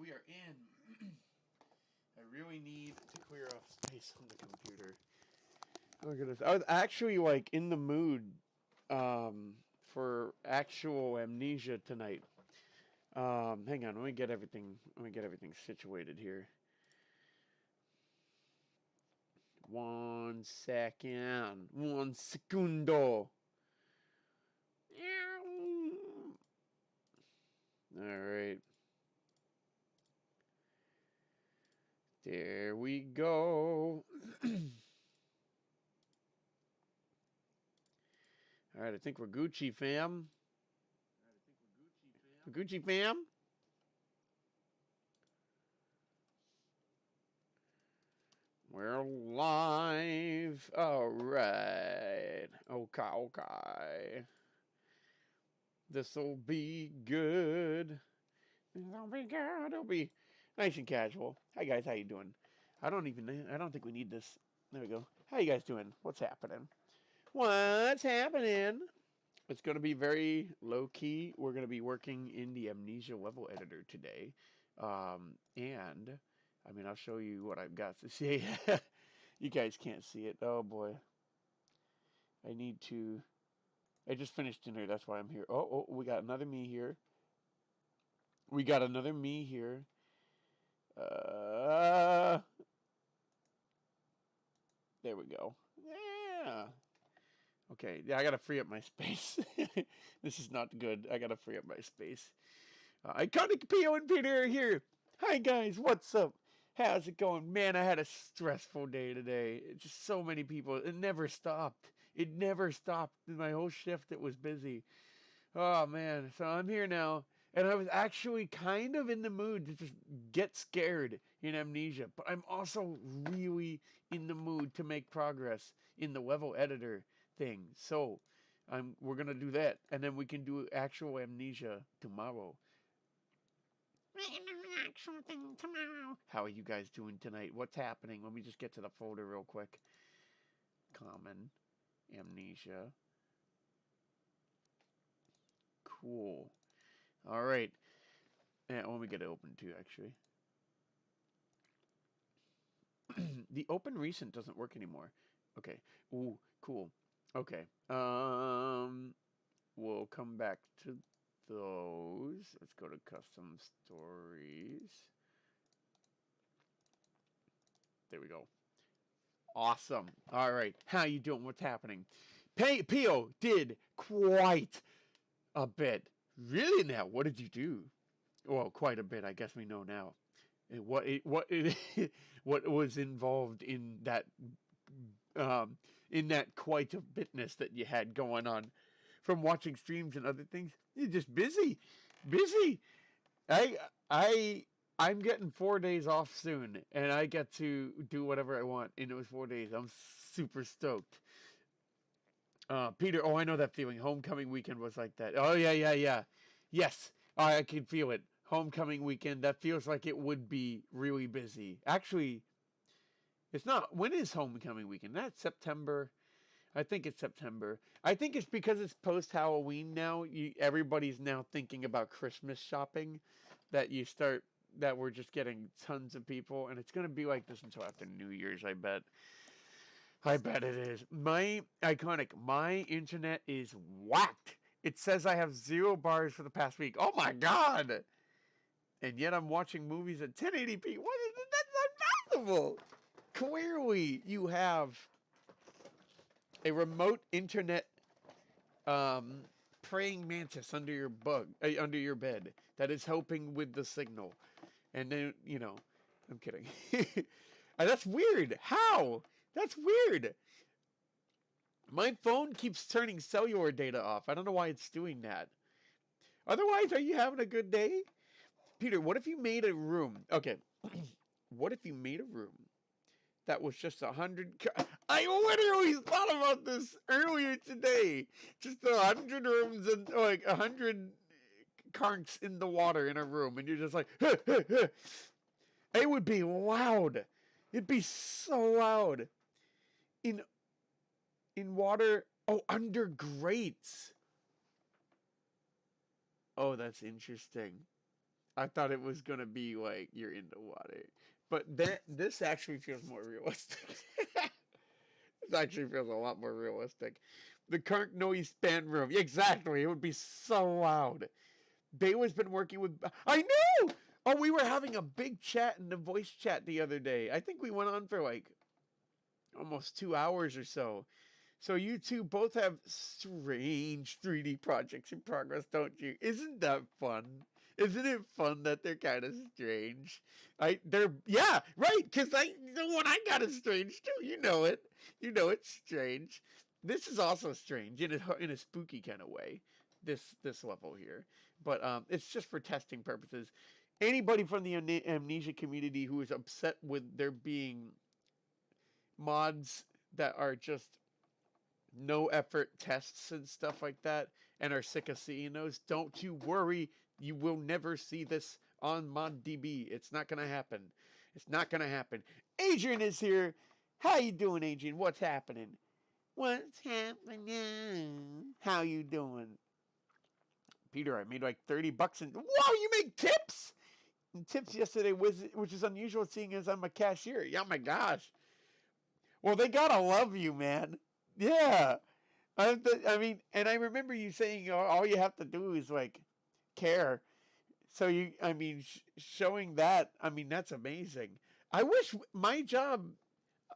we are in. I really need to clear off space on the computer. Oh goodness, I was actually like in the mood for actual Amnesia tonight. Hang on, let me get everything. Let me get everything situated here. 1 second. 1 secundo. All right. There we go. All right, I think we're Gucci, fam. Gucci, fam. We're live. All right. Okay, okay. This'll be good. This'll be good. It'll be nice and casual. Hi guys, how you doing? I don't think we need this. There we go. How you guys doing? What's happening? What's happening? It's going to be very low key. We're going to be working in the Amnesia level editor today. And I mean, I'll show you what I've got to see. You guys can't see it. Oh boy. I just finished dinner. That's why I'm here. Oh, we got another me here. We got another me here. There we go. Yeah. Okay, yeah, I gotta free up my space. This is not good. I gotta free up my space. Iconic Pio and Peter are here. Hi guys, what's up? How's it going? Man, I had a stressful day today. It's just so many people. It never stopped. It never stopped. In my whole shift, it was busy. Oh man, so I'm here now. And I was actually kind of in the mood to just get scared in Amnesia. But I'm also really in the mood to make progress in the level editor thing. So we're going to do that. And then we can do actual Amnesia tomorrow. We can do the actual thing tomorrow. How are you guys doing tonight? What's happening? Let me just get to the folder real quick. Common. Amnesia. Cool. All right. Yeah, let me get it open too, actually. The open recent doesn't work anymore. Okay. Ooh, cool. Okay. We'll come back to those. Let's go to custom stories. There we go. Awesome. All right. How you doing? What's happening? Pio did quite a bit. Really now? What did you do? Well, quite a bit. I guess we know now. What what was involved in that quite a bitness that you had going on from watching streams and other things. You're just busy. I'm getting 4 days off soon, and I get to do whatever I want in those 4 days. I'm super stoked. Peter, oh, I know that feeling. Homecoming weekend was like that. Oh, yeah. Yes, I can feel it. Homecoming weekend, that feels like it would be really busy. Actually, it's not. When is homecoming weekend? That's September. I think it's September. I think it's because it's post-Halloween now. Everybody's now thinking about Christmas shopping. That we're just getting tons of people. And it's going to be like this until after New Year's, I bet. I bet it is. My internet is whacked. It says I have 0 bars for the past week. Oh my god! And yet I'm watching movies at 1080p. What is it? That's impossible! Clearly, you have a remote internet praying mantis under your bed that is helping with the signal. And then, I'm kidding. That's weird. How? That's weird. My phone keeps turning cellular data off. I don't know why it's doing that. Otherwise, are you having a good day? Peter, what if you made a room? Okay. What if you made a room that was just 100... I literally thought about this earlier today. Just 100 rooms and like 100 conchs in the water in a room. And you're just like... It would be loud. It'd be so loud. In water. Oh, under grates. Oh, that's interesting. I thought it was gonna be like you're in the water, but this actually feels more realistic. This actually feels a lot more realistic. The current noise band room, exactly. It would be so loud. Bayla's been working with. I know. Oh, we were having a big chat in the voice chat the other day. I think we went on for like almost 2 hours or so. So you two both have strange 3D projects in progress, don't you? Isn't that fun? Isn't it fun that they're kind of strange? Yeah, right. Because the one I got is strange too. You know it. You know it's strange. This is also strange in a spooky kind of way. This level here, but it's just for testing purposes. Anybody from the Amnesia community who is upset with there being mods that are just no effort tests and stuff like that and are sick of seeing those, don't you worry. You will never see this on ModDB. It's not going to happen. It's not going to happen. Adrian is here. How you doing, Adrian? What's happening? What's happening? How you doing? Peter, I made like $30 and whoa, you make tips? And tips yesterday, which is unusual seeing as I'm a cashier. Yeah, my gosh. Well, they gotta love you, man. Yeah. I mean, and I remember you saying all you have to do is like care. So I mean, showing that, I mean, that's amazing. I wish my job,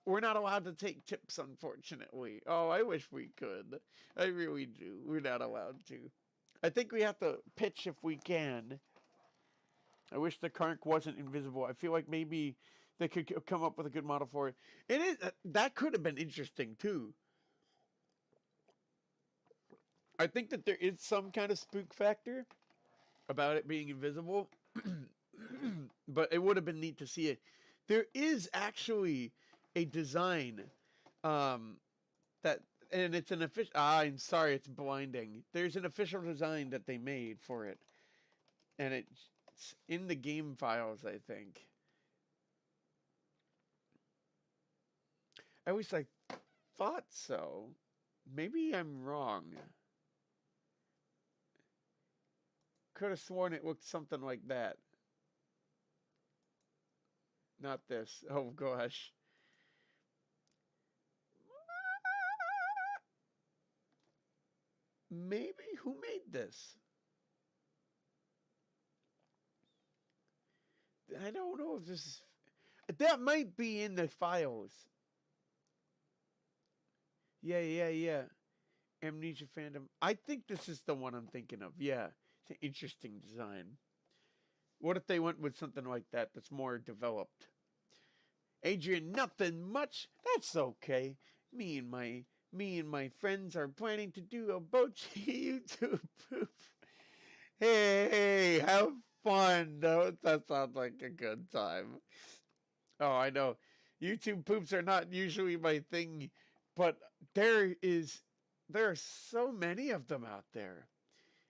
we're not allowed to take tips, unfortunately. Oh, I wish we could. I really do. We're not allowed to. I think we have to pitch if we can. I wish the Karnk wasn't invisible. I feel like maybe they could come up with a good model for it. It is that could have been interesting too. I think that there is some kind of spook factor about it being invisible, but it would have been neat to see it. There is actually a design that, and it's an official. I'm sorry, it's blinding. There's an official design that they made for it, and it's in the game files, I think. At least I thought so. Maybe I'm wrong. Could have sworn it looked something like that. Not this. Oh gosh. Maybe who made this? I don't know if this is. That might be in the files. Yeah. Amnesia fandom. I think this is the one I'm thinking of. Yeah. It's an interesting design. What if they went with something like that that's more developed? Adrian, nothing much. That's okay. Me and my friends are planning to do a Bochi YouTube poof. Hey, have fun. That sounds like a good time. Oh, I know. YouTube poops are not usually my thing, but there are so many of them out there.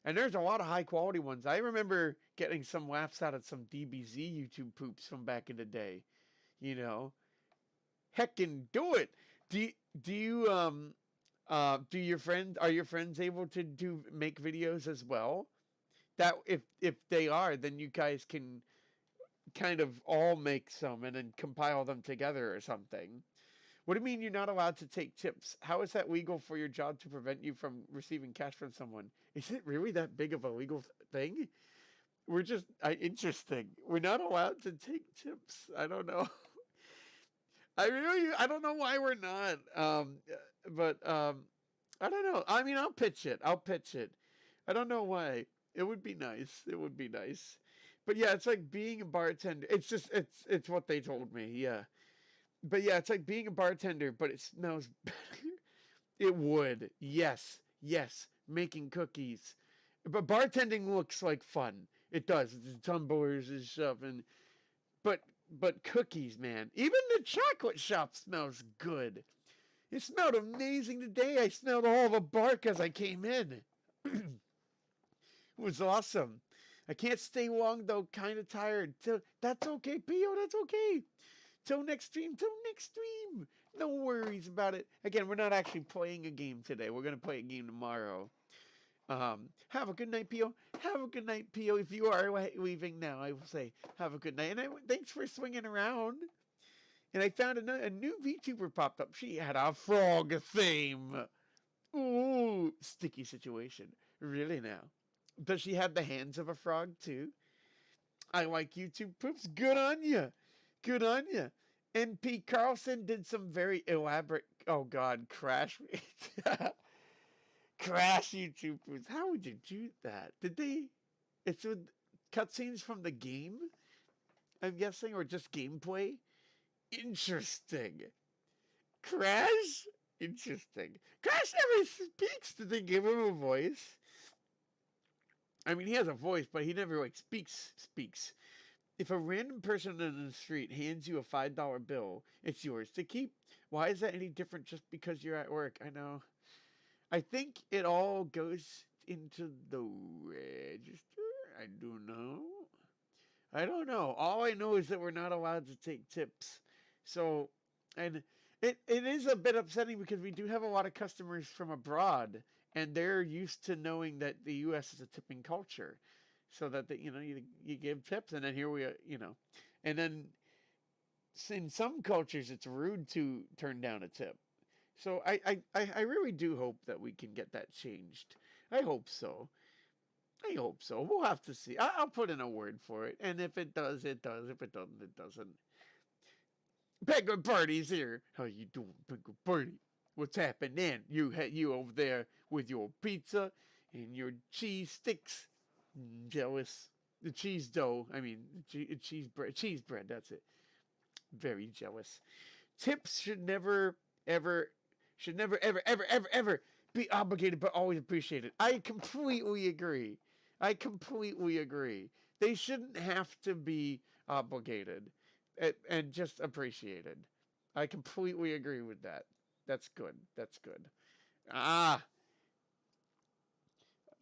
And there's a lot of high quality ones. I remember getting some laughs out of some DBZ YouTube poops from back in the day. You know, heckin' do it. Do do you do your friends are your friends able to make videos as well? That if they are, then you guys can kind of all make some and then compile them together or something. What do you mean you're not allowed to take tips? How is that legal for your job to prevent you from receiving cash from someone? Is it really that big of a legal thing? We're just interesting. We're not allowed to take tips. I don't know. I don't know why we're not. But I don't know. I mean, I'll pitch it. I don't know why. It would be nice. It would be nice. But yeah, it's like being a bartender. It's just it's what they told me. Yeah. But yeah, it's like being a bartender, but it smells better. It would. Yes. Yes. Making cookies. But bartending looks like fun. It does. It's tumblers and stuff and but cookies, man. Even the chocolate shop smells good. It smelled amazing today. I smelled all the bark as I came in. It was awesome. I can't stay long though, kind of tired. That's okay, Pio, that's okay. Till next stream. No worries about it. Again, we're not actually playing a game today. We're going to play a game tomorrow. Have a good night, Pio. Have a good night, Pio. If you are leaving now, I will say have a good night. And thanks for swinging around. And I found a new VTuber popped up. She had a frog theme. Ooh, sticky situation. Really now. Does she have the hands of a frog too? I like YouTube poops. Good on you. Good on you. MP Carlson did some very elaborate. Oh God, crash. Crash YouTube poops. How would you do that? Did they? It's with cutscenes from the game, I'm guessing, or just gameplay. Interesting. Crash? Interesting. Crash never speaks. Did they give him a voice? I mean, he has a voice, but he never like speaks. If a random person on the street hands you a $5 bill, it's yours to keep. Why is that any different just because you're at work? I know. I think it all goes into the register. I don't know. I don't know. All I know is that we're not allowed to take tips. So, and it is a bit upsetting because we do have a lot of customers from abroad, and they're used to knowing that the U.S. is a tipping culture, so that you give tips, and then here we are, and then in some cultures it's rude to turn down a tip. So I really do hope that we can get that changed. I hope so. I hope so. We'll have to see. I'll put in a word for it, and if it does, it does. If it doesn't, it doesn't. Penguin Party's here. How you doing, Penguin Party? What's happening? You over there with your pizza and your cheese sticks. Jealous. The cheese dough. I mean, cheese bread. Cheese bread. That's it. Very jealous. Tips should never, ever, ever be obligated, but always appreciated. I completely agree. They shouldn't have to be obligated and just appreciated. I completely agree with that. That's good. That's good. Ah,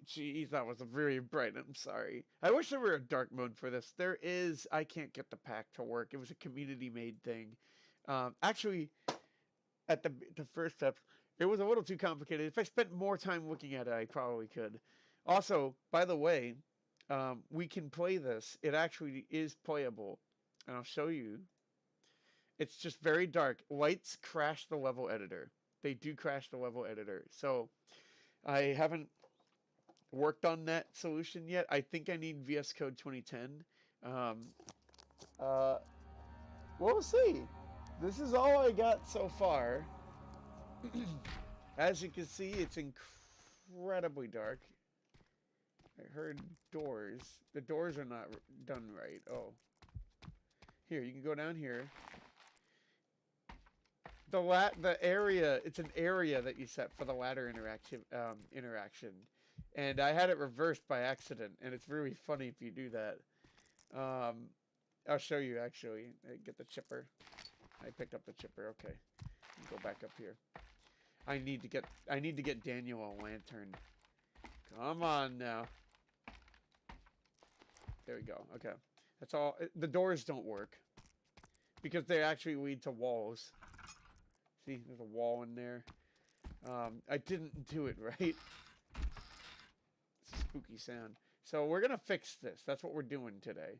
jeez, that was very bright. I'm sorry. I wish there were a dark mode for this. There is. I can't get the pack to work. It was a community-made thing. Actually, at the first step, it was a little too complicated. If I spent more time looking at it, I probably could. Also, by the way, we can play this. It actually is playable. And I'll show you. It's just very dark. Lights crash the level editor. They do crash the level editor. So I haven't worked on that solution yet. I think I need VS Code 2010. We'll see. This is all I got so far. As you can see, it's incredibly dark. I heard doors. The doors are not done right. Oh. Here, you can go down here. The area, it's an area that you set for the ladder interaction. And I had it reversed by accident, and it's really funny if you do that. I'll show you actually. Get the chipper. I picked up the chipper. Okay. Go back up here. I need to get Daniel a lantern. Come on now. There we go. Okay. That's all. The doors don't work because they actually lead to walls. See, there's a wall in there. I didn't do it right. It's a spooky sound. So we're gonna fix this. That's what we're doing today.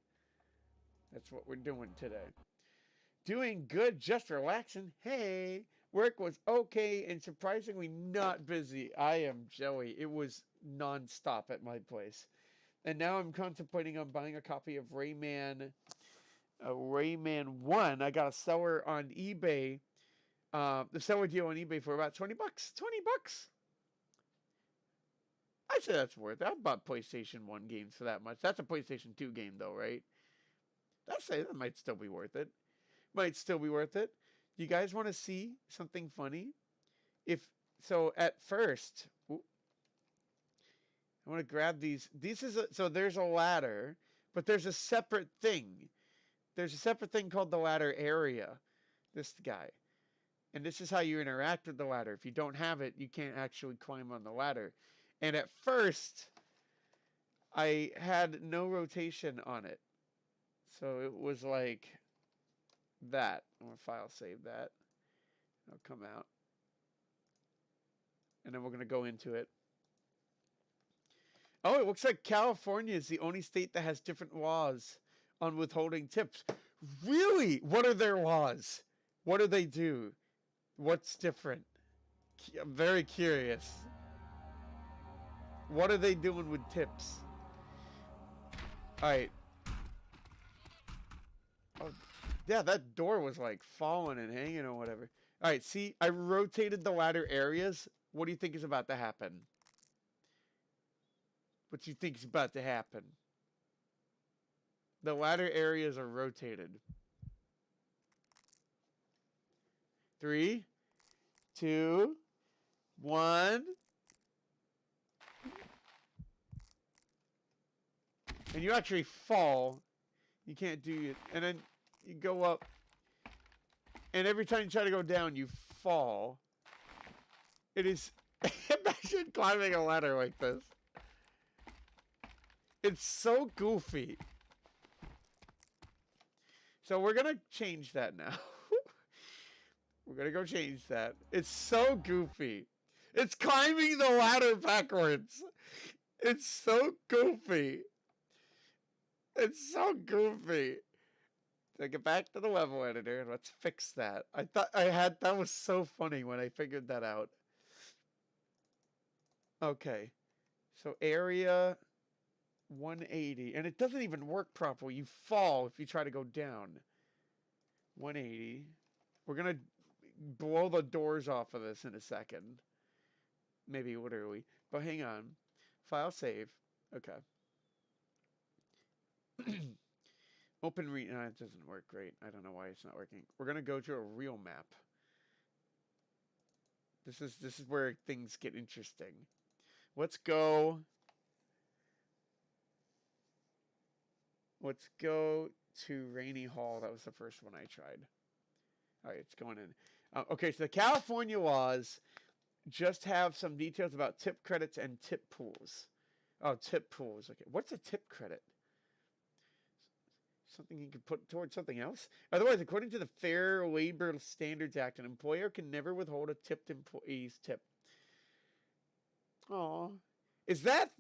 Doing good, just relaxing. Hey, work was okay and surprisingly not busy. I am Joey. It was non-stop at my place. And now I'm contemplating on buying a copy of Rayman 1. I got a seller on eBay. The seller deal on eBay for about $20. $20. I say that's worth it. I bought PlayStation 1 games for that much. That's a PlayStation 2 game though, right? I'd say that might still be worth it. You guys want to see something funny? At first, I want to grab these. So there's a ladder, but there's a separate thing. There's a separate thing called the ladder area. This guy. And this is how you interact with the ladder. If you don't have it, you can't actually climb on the ladder. And at first, I had no rotation on it. So it was like that. I'm going to file save that. It'll come out. And then we're going to go into it. Oh, it looks like California is the only state that has different laws on withholding tips. Really? What are their laws? What do they do? What's different? I'm very curious. What are they doing with tips? Alright. Oh, yeah, that door was like falling and hanging or whatever. Alright, see, I rotated the ladder areas. What do you think is about to happen? What do you think is about to happen? The ladder areas are rotated. 3, 2, 1. And you actually fall. You can't do it. And then you go up. And every time you try to go down, you fall. It is... Imagine climbing a ladder like this. It's so goofy. So we're going to change that now. We're going to go change that. It's so goofy. It's climbing the ladder backwards. It's so goofy. It's so goofy. Take it back to the level editor and let's fix that. I thought that was so funny when I figured that out. Okay. So area 180. And it doesn't even work properly. You fall if you try to go down. 180. We're going to blow the doors off of this in a second. Maybe literally. But hang on. File save. Okay. Open read. No, it doesn't work great. I don't know why it's not working. We're going to go to a real map. This is where things get interesting. Let's go. Let's go to Rainy Hall. That was the first one I tried. All right, it's going in. Okay, so the California laws just have some details about tip credits and tip pools. Oh, tip pools. Okay, what's a tip credit? Something you can put towards something else? Otherwise, according to the Fair Labor Standards Act, an employer can never withhold a tipped employee's tip. Oh, is that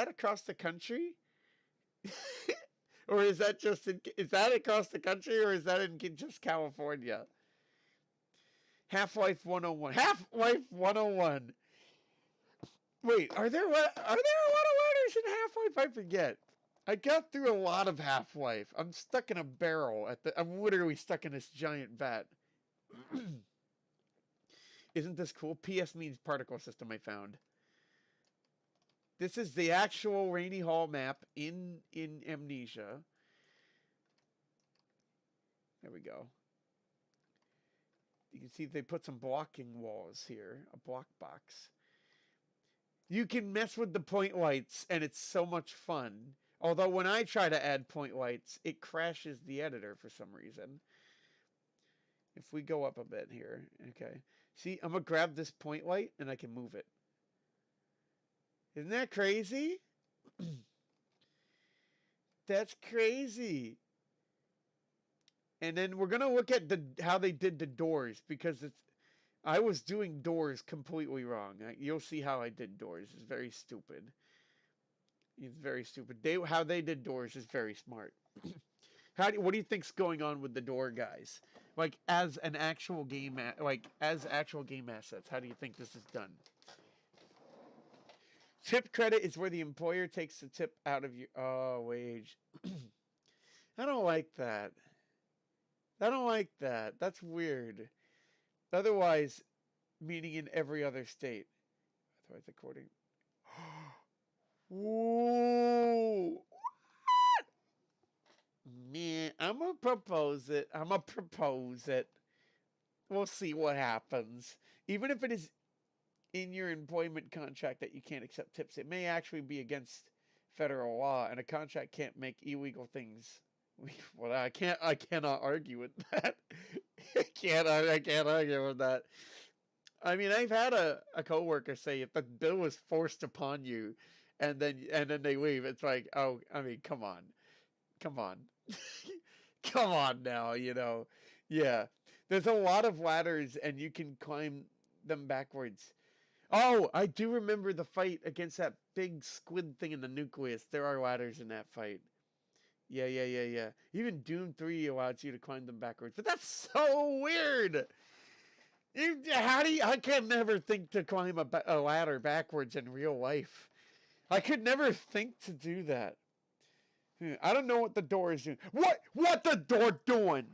across the country? Or is that just is that across the country, or is that in just California? Half-Life 101. Half-Life 101. Wait, are there a lot of ladders in Half-Life? I forget. I got through a lot of Half-Life. I'm stuck in a barrel I'm literally stuck in this giant vat. Isn't this cool? PS means particle system I found. This is the actual Rainy Hall map in Amnesia. There we go. You can see they put some blocking walls here. A block box. You can mess with the point lights, and it's so much fun. Although when I try to add point lights, it crashes the editor for some reason. If we go up a bit here, okay. See, I'm going to grab this point light, and I can move it. Isn't that crazy? That's crazy. And then we're going to look at how they did the doors, because I was doing doors completely wrong. You'll see how I did doors. It's very stupid. It's very stupid. How they did doors is very smart. What do you think's going on with the door guys? Like as actual game assets, how do you think this is done? Tip credit is where the employer takes the tip out of your wage. I don't like that. I don't like that. That's weird. Otherwise, meaning in every other state. Otherwise, according. Whoa! What? Man, I'm gonna propose it. We'll see what happens. Even if it is in your employment contract that you can't accept tips, it may actually be against federal law, and a contract can't make illegal things. Well, I cannot argue with that. I can't argue with that. I mean, I've had a coworker say if the bill was forced upon you, and then they leave, it's like, oh, I mean, come on, come on now, yeah. There's a lot of ladders, and you can climb them backwards. Oh, I do remember the fight against that big squid thing in the nucleus. There are ladders in that fight. Yeah, yeah, yeah, yeah. Even Doom 3 allows you to climb them backwards. But that's so weird! How do you... I can never think to climb a ladder backwards in real life. I could never think to do that. I don't know what the door is doing. What the door doing?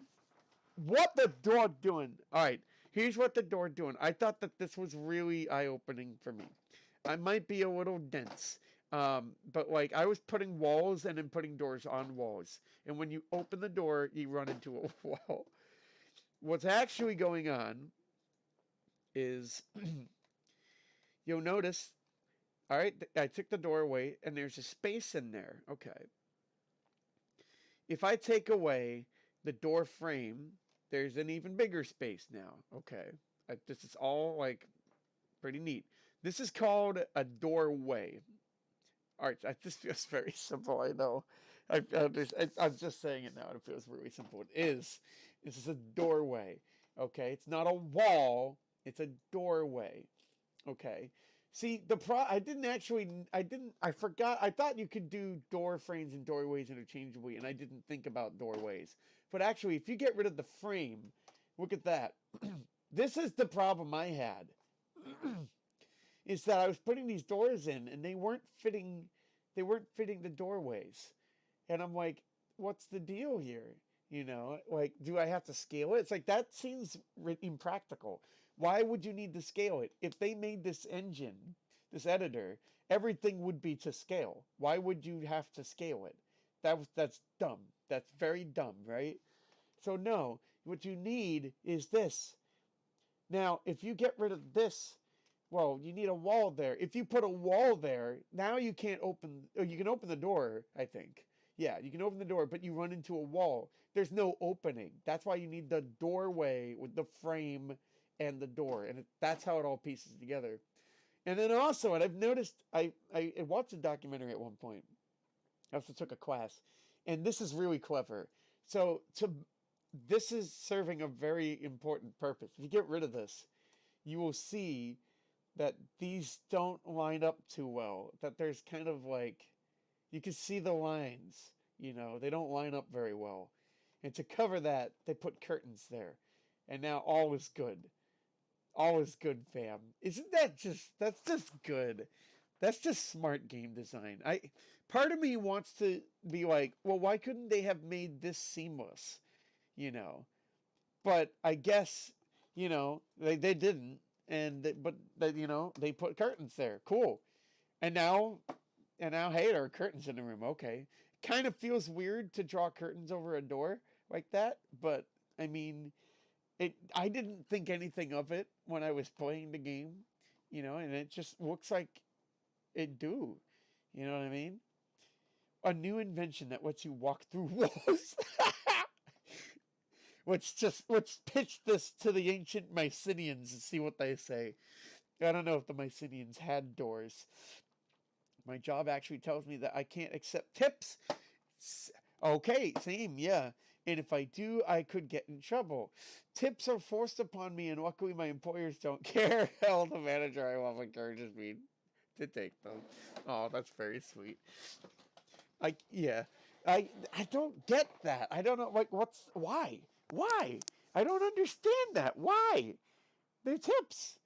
What the door doing? All right, here's what the door doing. I thought that this was really eye-opening for me. I might be a little dense, but like I was putting walls and then putting doors on walls. And when you open the door, you run into a wall. What's actually going on is you'll notice, all right, I took the door away and there's a space in there. Okay. If I take away the door frame, there's an even bigger space now. Okay. This is all like pretty neat. This is called a doorway. All right, this feels very simple. I know. I'm just saying it now. It feels really simple. It is. This is a doorway. Okay, it's not a wall. It's a doorway. Okay. See, I didn't actually. I forgot. I thought you could do door frames and doorways interchangeably, and I didn't think about doorways. But actually, if you get rid of the frame, look at that. This is the problem I had. Is that I was putting these doors in and they weren't fitting the doorways. And I'm like, what's the deal here? You know, like, do I have to scale it? It's like, that seems impractical. Why would you need to scale it? If they made this engine, this editor, everything would be to scale. Why would you have to scale it? That's dumb. That's very dumb, right? So no, what you need is this. Now, if you get rid of this, well, you need a wall there. If you put a wall there, now you can't open... Oh, you can open the door, I think. Yeah, you can open the door, but you run into a wall. There's no opening. That's why you need the doorway with the frame and the door. And that's how it all pieces together. And then also, and I've noticed... I watched a documentary at one point. I also took a class. And this is really clever. So, this is serving a very important purpose. If you get rid of this, you will see that these don't line up too well. That there's kind of like, you can see the lines, you know, they don't line up very well. And to cover that, they put curtains there. And now all is good. All is good, fam. Isn't that that's just good. That's just smart game design. Part of me wants to be like, well, why couldn't they have made this seamless? You know. But I guess, you know, they didn't. But you know, they put curtains there. Cool. And now, hey, there are curtains in the room. Okay. Kind of feels weird to draw curtains over a door like that, but I mean, I didn't think anything of it when I was playing the game, you know, and it just looks like it do. You know what I mean? A new invention that lets you walk through walls. Let's pitch this to the ancient Mycenaeans and see what they say. I don't know if the Mycenaeans had doors. My job actually tells me that I can't accept tips. Okay, same, yeah. And if I do, I could get in trouble. Tips are forced upon me, and luckily my employers don't care. Hell, the manager I love encourages me to take them. Oh, that's very sweet. Yeah. I don't get that. I don't know, like, why? Why? I don't understand that. Why? They're tips.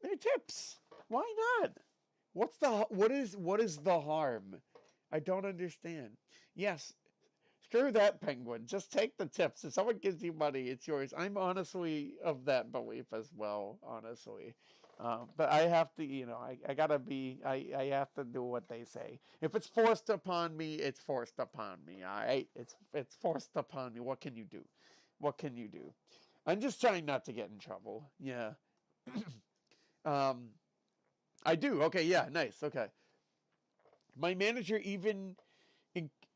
They're tips. Why not? What is the harm? I don't understand. Yes, screw that, penguin. Just take the tips. If someone gives you money, it's yours. I'm honestly of that belief as well, honestly. But I have to, you know, I gotta be, I have to do what they say. If it's forced upon me, it's forced upon me. It's forced upon me. What can you do? What can you do? I'm just trying not to get in trouble. Yeah. I do. Okay. Yeah. Nice. Okay. My manager even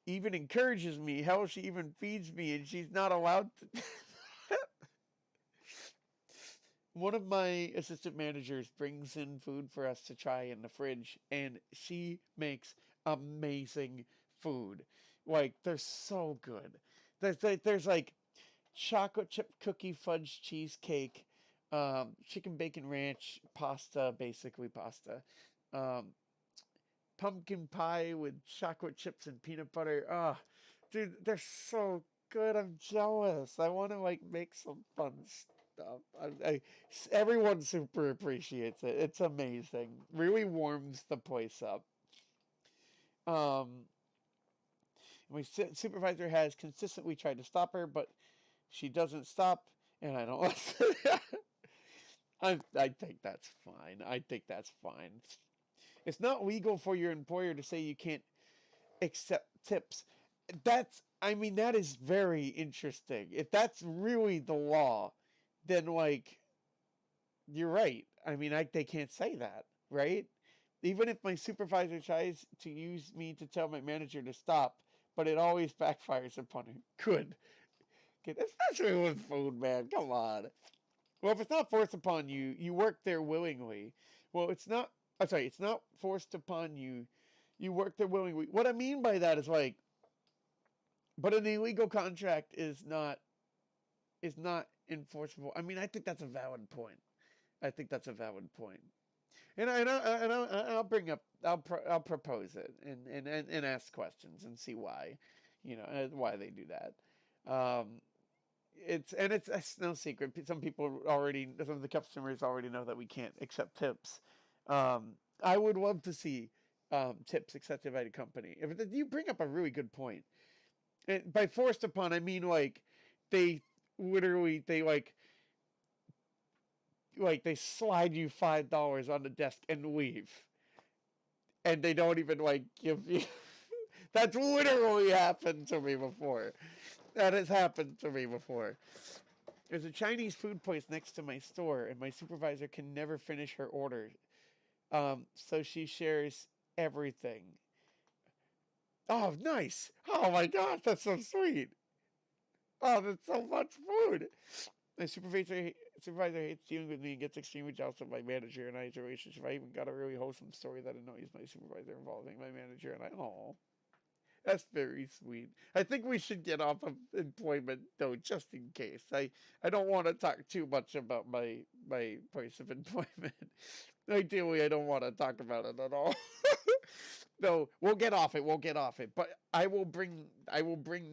encourages me. Hell, she even feeds me, and she's not allowed to. One of my assistant managers brings in food for us to try in the fridge, and she makes amazing food. Like, they're so good. There's like chocolate chip cookie fudge cheesecake, Chicken bacon ranch pasta, basically pasta. Um, Pumpkin pie with chocolate chips and peanut butter. Ah, dude, they're so good. I'm jealous. I want to like make some fun stuff. Everyone super appreciates it. It's amazing. Really warms the place up. Um, my supervisor has consistently tried to stop her, but she doesn't stop, and I don't listen. I think that's fine. I think that's fine. It's not legal for your employer to say you can't accept tips. I mean, that is very interesting. If that's really the law, then, like, you're right. I mean, they can't say that, right? Even if my supervisor tries to use me to tell my manager to stop, but it always backfires upon her. Good. Good. Especially with food, man. Come on. Well, if it's not forced upon you, you work there willingly. Well, it's not. I'm sorry. It's not forced upon you. You work there willingly. What I mean by that is like, but an illegal contract is not enforceable. I mean, I think that's a valid point. I think that's a valid point. And I'll bring up. I'll propose it and ask questions and see why, why they do that. It's no secret. Some of the customers already know that we can't accept tips. I would love to see tips accepted by the company. You bring up a really good point. By forced upon, I mean like they they like they slide you $5 on the desk and leave, and they don't even like give you. That's literally happened to me before. That has happened to me before. There's a Chinese food place next to my store, and my supervisor can never finish her order. So she shares everything. Oh, nice! Oh my gosh, that's so sweet. Oh, that's so much food. My supervisor hates dealing with me and gets extremely jealous of my manager and I's relationship. I even got a really wholesome story that annoys my supervisor involving my manager and I. Oh, that's very sweet. I think we should get off of employment though, just in case. I don't want to talk too much about my place of employment. Ideally, I don't want to talk about it at all. No, we'll get off it. We'll get off it. But I will bring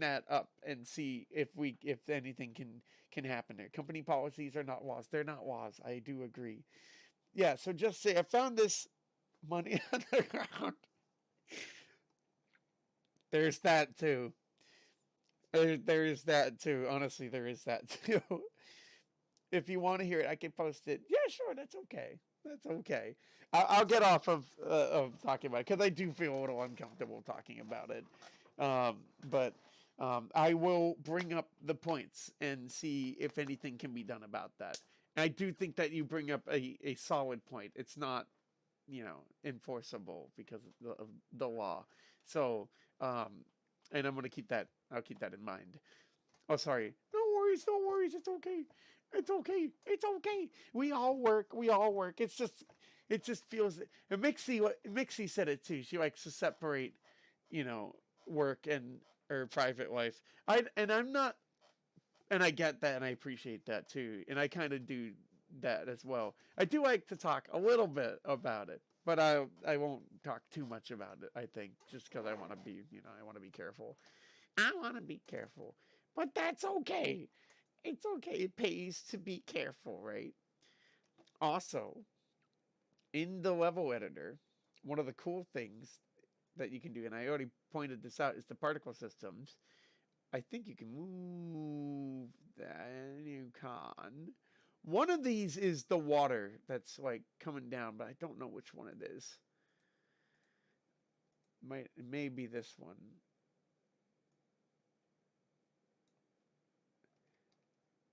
that up and see if anything can happen there. Company policies are not laws. They're not laws. I do agree. Yeah. So just say I found this money on the ground. There's that too. There is that too. Honestly, there is that too. If you want to hear it, I can post it. Yeah, sure. That's okay. That's okay. I'll get off of talking about it because I do feel a little uncomfortable talking about it. But I will bring up the points and see if anything can be done about that. And I do think that you bring up a solid point. It's not, enforceable because of the law. So, and I'm gonna keep that. I'll keep that in mind. Oh, sorry. No worries. No worries. It's okay. It's okay. It's okay. We all work. We all work. It just feels. And Mixie said it too. She likes to separate, you know, work and her private life. I'm not, and I get that, and I appreciate that too, and I kind of do that as well. I do like to talk a little bit about it, but I won't talk too much about it. I think just because I want to be, I want to be careful. I want to be careful, but that's okay. It's okay. It pays to be careful, right? Also, in the level editor, one of the cool things that you can do, and I already pointed this out, is the particle systems. I think you can move that. You can. One of these is the water that's like coming down, but I don't know which one it is. It may be this one.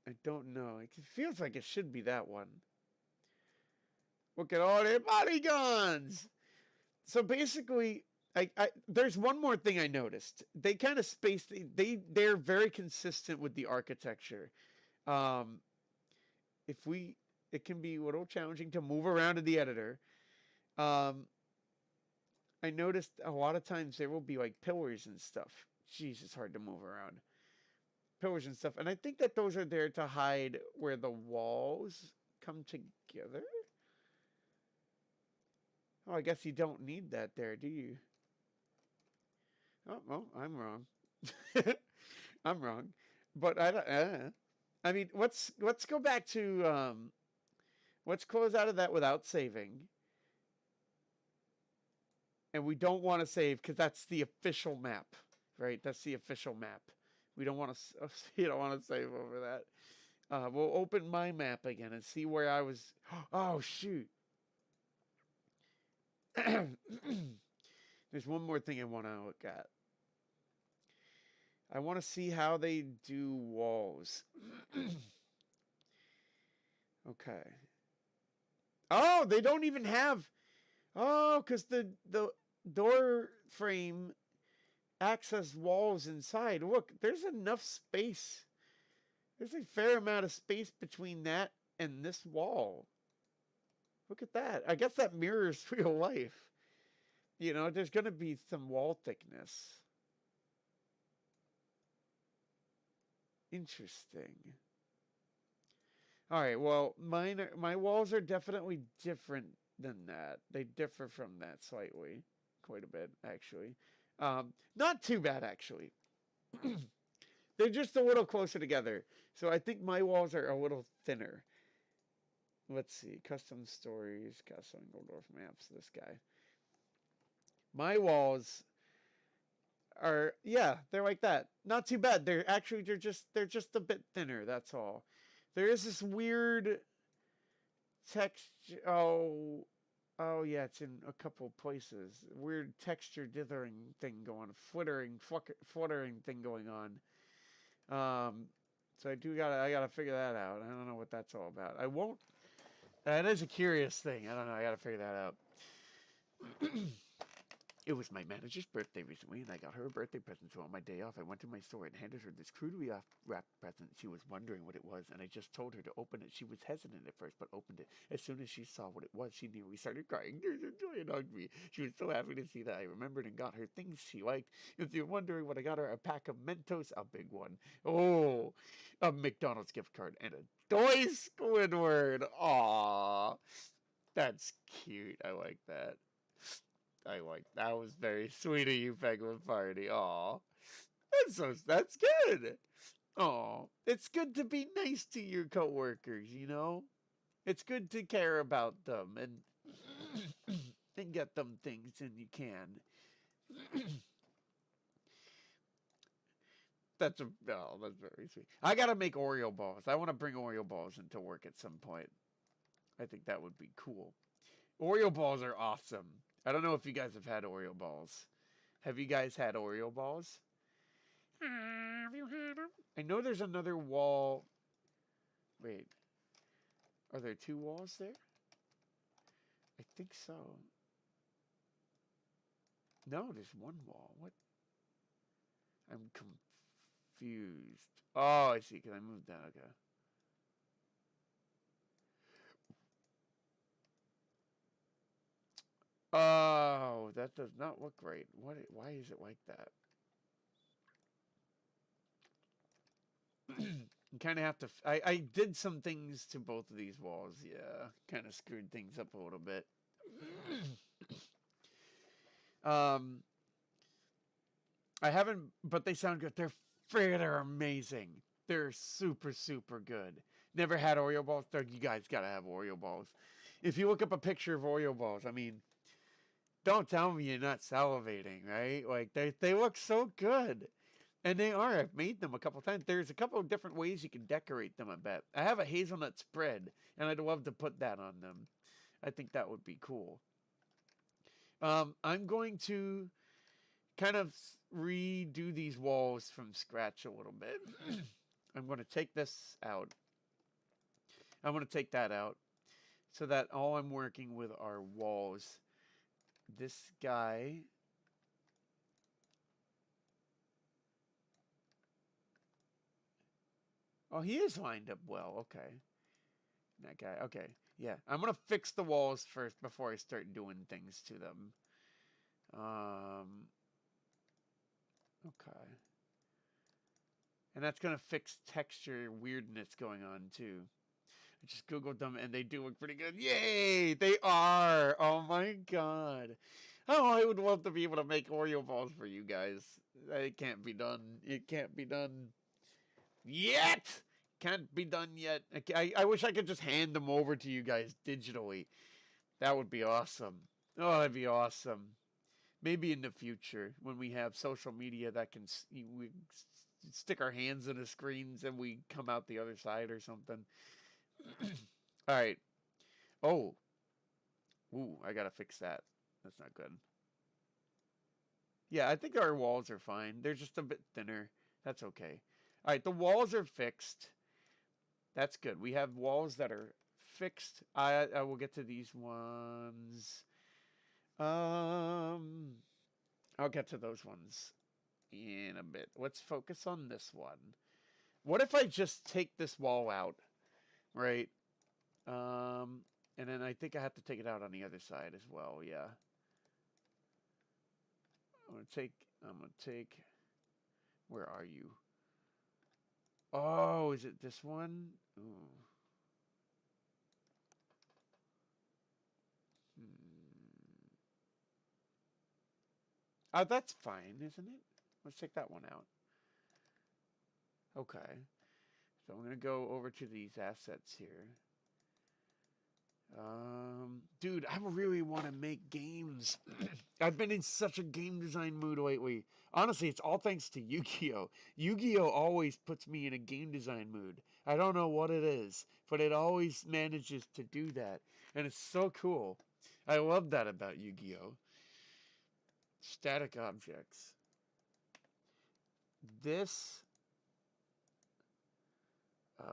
I don't know. It feels like it should be that one. Look at all their polygons. So basically, there's one more thing I noticed. They kind of spaced. They're very consistent with the architecture. Um, it can be a little challenging to move around in the editor. Um, I noticed a lot of times there will be like pillars and stuff. Jeez, it's hard to move around. Pillars and stuff, and I think that those are there to hide where the walls come together? Oh, I guess you don't need that there, do you? Oh, well, I'm wrong. I'm wrong. But I don't. I mean, let's go back to let's close out of that without saving. And we don't want to save because that's the official map, right? That's the official map. We don't want to. You don't want to save over that. We'll open my map again and see where I was. Oh shoot! There's one more thing I want to look at. I want to see how they do walls. Okay. Oh, they don't even have. Oh, because the door frame acts as walls inside. Look, there's enough space. There's a fair amount of space between that and this wall. Look at that. I guess that mirrors real life. You know, there's going to be some wall thickness. Interesting. All right, well, my walls are definitely different than that. They differ from that slightly. Quite a bit, actually. Not too bad, actually. They're just a little closer together. So I think my walls are a little thinner. Let's see. Custom stories. Custom Goldorf maps. This guy. My walls are, yeah, they're like that. Not too bad. They're just a bit thinner. That's all. There is this weird texture. Oh yeah, it's in a couple places. Weird texture dithering thing going, fluttering thing going on. So I gotta figure that out. I don't know what that's all about. I won't. That is a curious thing. I don't know. I gotta figure that out. It was my manager's birthday recently, and I got her a birthday present. So on my day off, I went to my store and handed her this crudely wrapped present. She was wondering what it was, and I just told her to open it. She was hesitant at first, but opened it. As soon as she saw what it was, she nearly started crying. There's a joy and hugged me. She was so happy to see that I remembered and got her things she liked. If you're wondering what I got her, a pack of Mentos, a big one. Oh, a McDonald's gift card and a toy Squidward. Aww, that's cute. I like that. That was very sweet of you, Penguin Party. Aw. That's good. Aw. It's good to be nice to your coworkers, you know? It's good to care about them and get them things when you can. That's very sweet. I gotta make Oreo balls. I want to bring Oreo balls into work at some point. I think that would be cool. Oreo balls are awesome. I don't know if you guys have had Oreo balls. Have you guys had Oreo balls? Have you had them? I know there's another wall. Wait. Are there two walls there? I think so. No, there's one wall. What? I'm confused. Oh, I see, because I moved that. Okay. Oh, that does not look right. Why is it like that? You kind of have to. I did some things to both of these walls. Yeah, kind of screwed things up a little bit. I haven't, but they sound good. They're amazing. They're super, super good. Never had Oreo balls. You guys gotta have Oreo balls. If you look up a picture of Oreo balls, I mean, don't tell me you're not salivating, right? Like they look so good. And they are. I've made them a couple times. There's a couple of different ways you can decorate them, I bet. I have a hazelnut spread, and I'd love to put that on them. I think that would be cool. I'm going to kind of redo these walls from scratch a little bit. I'm going to take this out. I'm going to take that out so that all I'm working with are walls. This guy... Oh, he is lined up well. Okay. That guy. Okay. Yeah. I'm going to fix the walls first before I start doing things to them. Okay. And that's going to fix texture weirdness going on too. I just Googled them and they do look pretty good. Yay! They are! Oh my god. Oh, I would love to be able to make Oreo balls for you guys. It can't be done. It can't be done yet! Can't be done yet. I wish I could just hand them over to you guys digitally. That would be awesome. Oh, that'd be awesome. Maybe in the future when we have social media that can we stick our hands in the screens and we come out the other side or something. All right. Oh. Ooh, I gotta fix that. That's not good. Yeah, I think our walls are fine. They're just a bit thinner. That's okay. All right, the walls are fixed. That's good. We have walls that are fixed. I will get to these ones. I'll get to those ones in a bit. Let's focus on this one. What if I just take this wall out, right? And then I think I have to take it out on the other side as well. Yeah. I'm gonna take. Where are you? Oh, is it this one? Ooh. Oh, that's fine, isn't it? Let's take that one out. Okay. So I'm gonna go over to these assets here. Dude, I really want to make games. I've been in such a game design mood lately. Honestly, it's all thanks to Yu-Gi-Oh! Yu-Gi-Oh! Always puts me in a game design mood. I don't know what it is, but it always manages to do that. And it's so cool. I love that about Yu-Gi-Oh! Static objects. This, it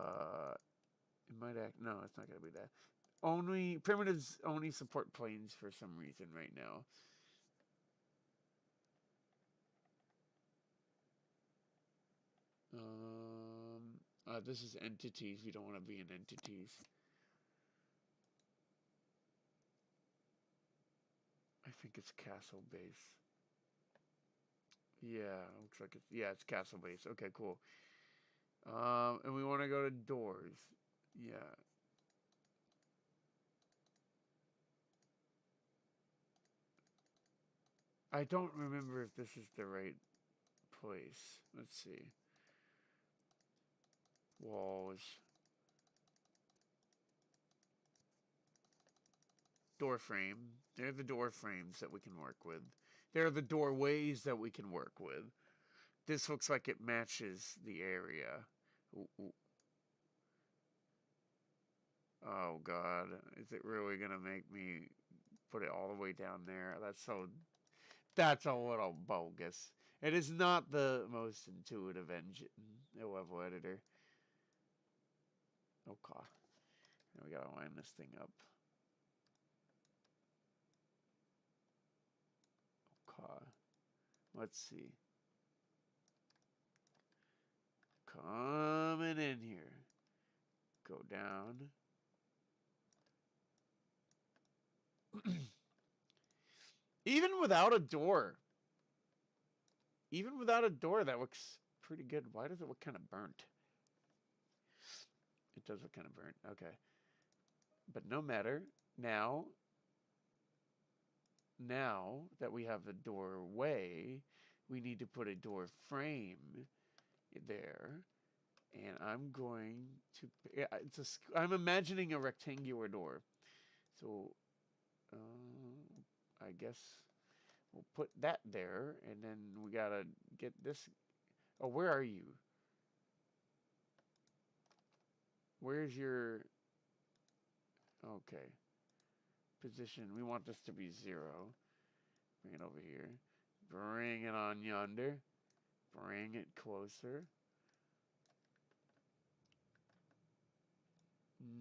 might act, no, it's not going to be that. Only primitives only support planes for some reason right now. This is entities. We don't want to be in entities. I think it's castle base. Yeah, looks like it's, yeah, it's castle base. Okay, cool. And we want to go to doors. Yeah. I don't remember if this is the right place. Let's see. Walls. Door frame. They're the door frames that we can work with. They're the doorways that we can work with. This looks like it matches the area. Ooh, ooh. Oh god, is it really gonna make me put it all the way down there? That's a little bogus. It is not the most intuitive engine, level editor. Okay. Now we gotta line this thing up. Okay. Let's see. Coming in here. Go down. Even without a door. Even without a door, that looks pretty good. Why does it look kind of burnt? It does look kind of burnt. Okay. But no matter. Now that we have a doorway, we need to put a door frame there. And I'm going to, yeah, I'm imagining a rectangular door. So, I guess we'll put that there, and then we gotta get this. Oh, where are you? Where's your, okay, position? We want this to be 0. Bring it over here. Bring it on yonder. Bring it closer.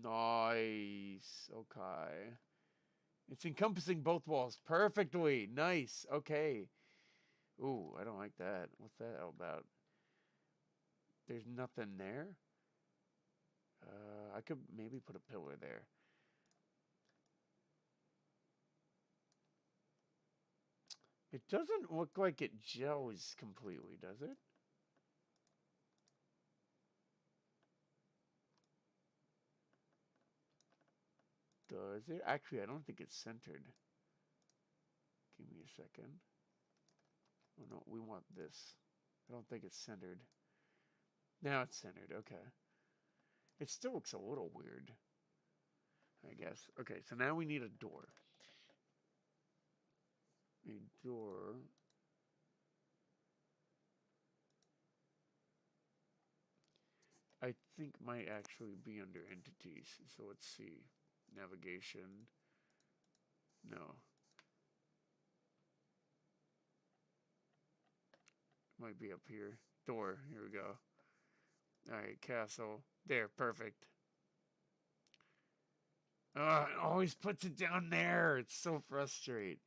Nice. Okay. It's encompassing both walls perfectly. Nice. Okay. Ooh, I don't like that. What's that all about? There's nothing there. I could maybe put a pillar there. It doesn't look like it gels completely, does it? Does it? Actually, I don't think it's centered. Give me a second. Oh no, we want this. I don't think it's centered. Now it's centered, okay. It still looks a little weird, I guess. Okay, so now we need a door. A door. I think might actually be under entities. So let's see. Navigation. No. Might be up here. Door. Here we go. Alright, castle. There, perfect. Oh, it always puts it down there. It's so frustrating.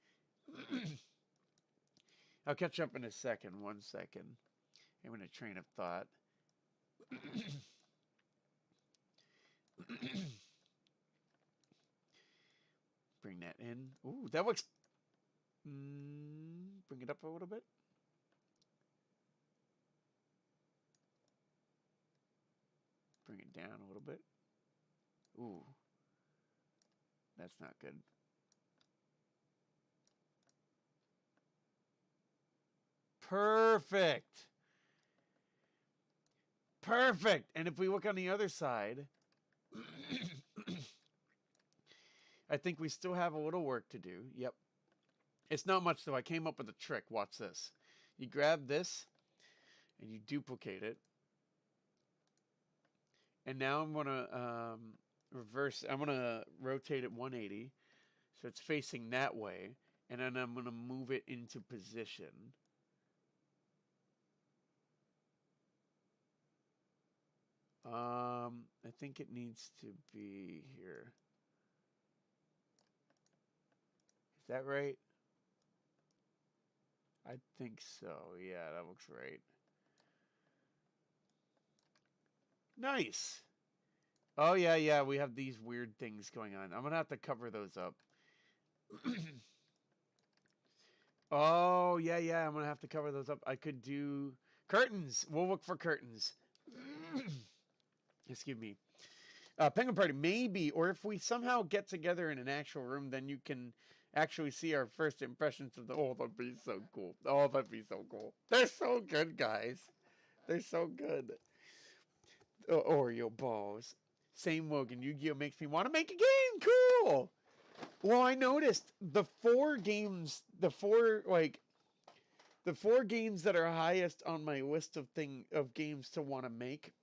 I'll catch up in a second. 1 second. I'm in a train of thought. Bring that in. Ooh, that looks... bring it up a little bit. Bring it down a little bit. Ooh. That's not good. Perfect. Perfect. And if we look on the other side, I think we still have a little work to do. Yep. It's not much though. I came up with a trick. Watch this. You grab this and you duplicate it. And now I'm going to reverse. I'm going to rotate it 180. So it's facing that way. And then I'm going to move it into position. I think it needs to be here. Is that right? I think so. Yeah, that looks right. Nice. Oh, yeah. We have these weird things going on. I'm going to have to cover those up. Oh, yeah. I'm going to have to cover those up. I could do curtains. We'll look for curtains. Excuse me. Penguin Party, maybe. Or if we somehow get together in an actual room, then you can actually see our first impressions of the... Oh, that'd be so cool. Oh, that'd be so cool. They're so good, guys. They're so good. Oreo balls. Same Logan. Yu-Gi-Oh! Makes me want to make a game. Cool. Well, I noticed the four games that are highest on my list of games to want to make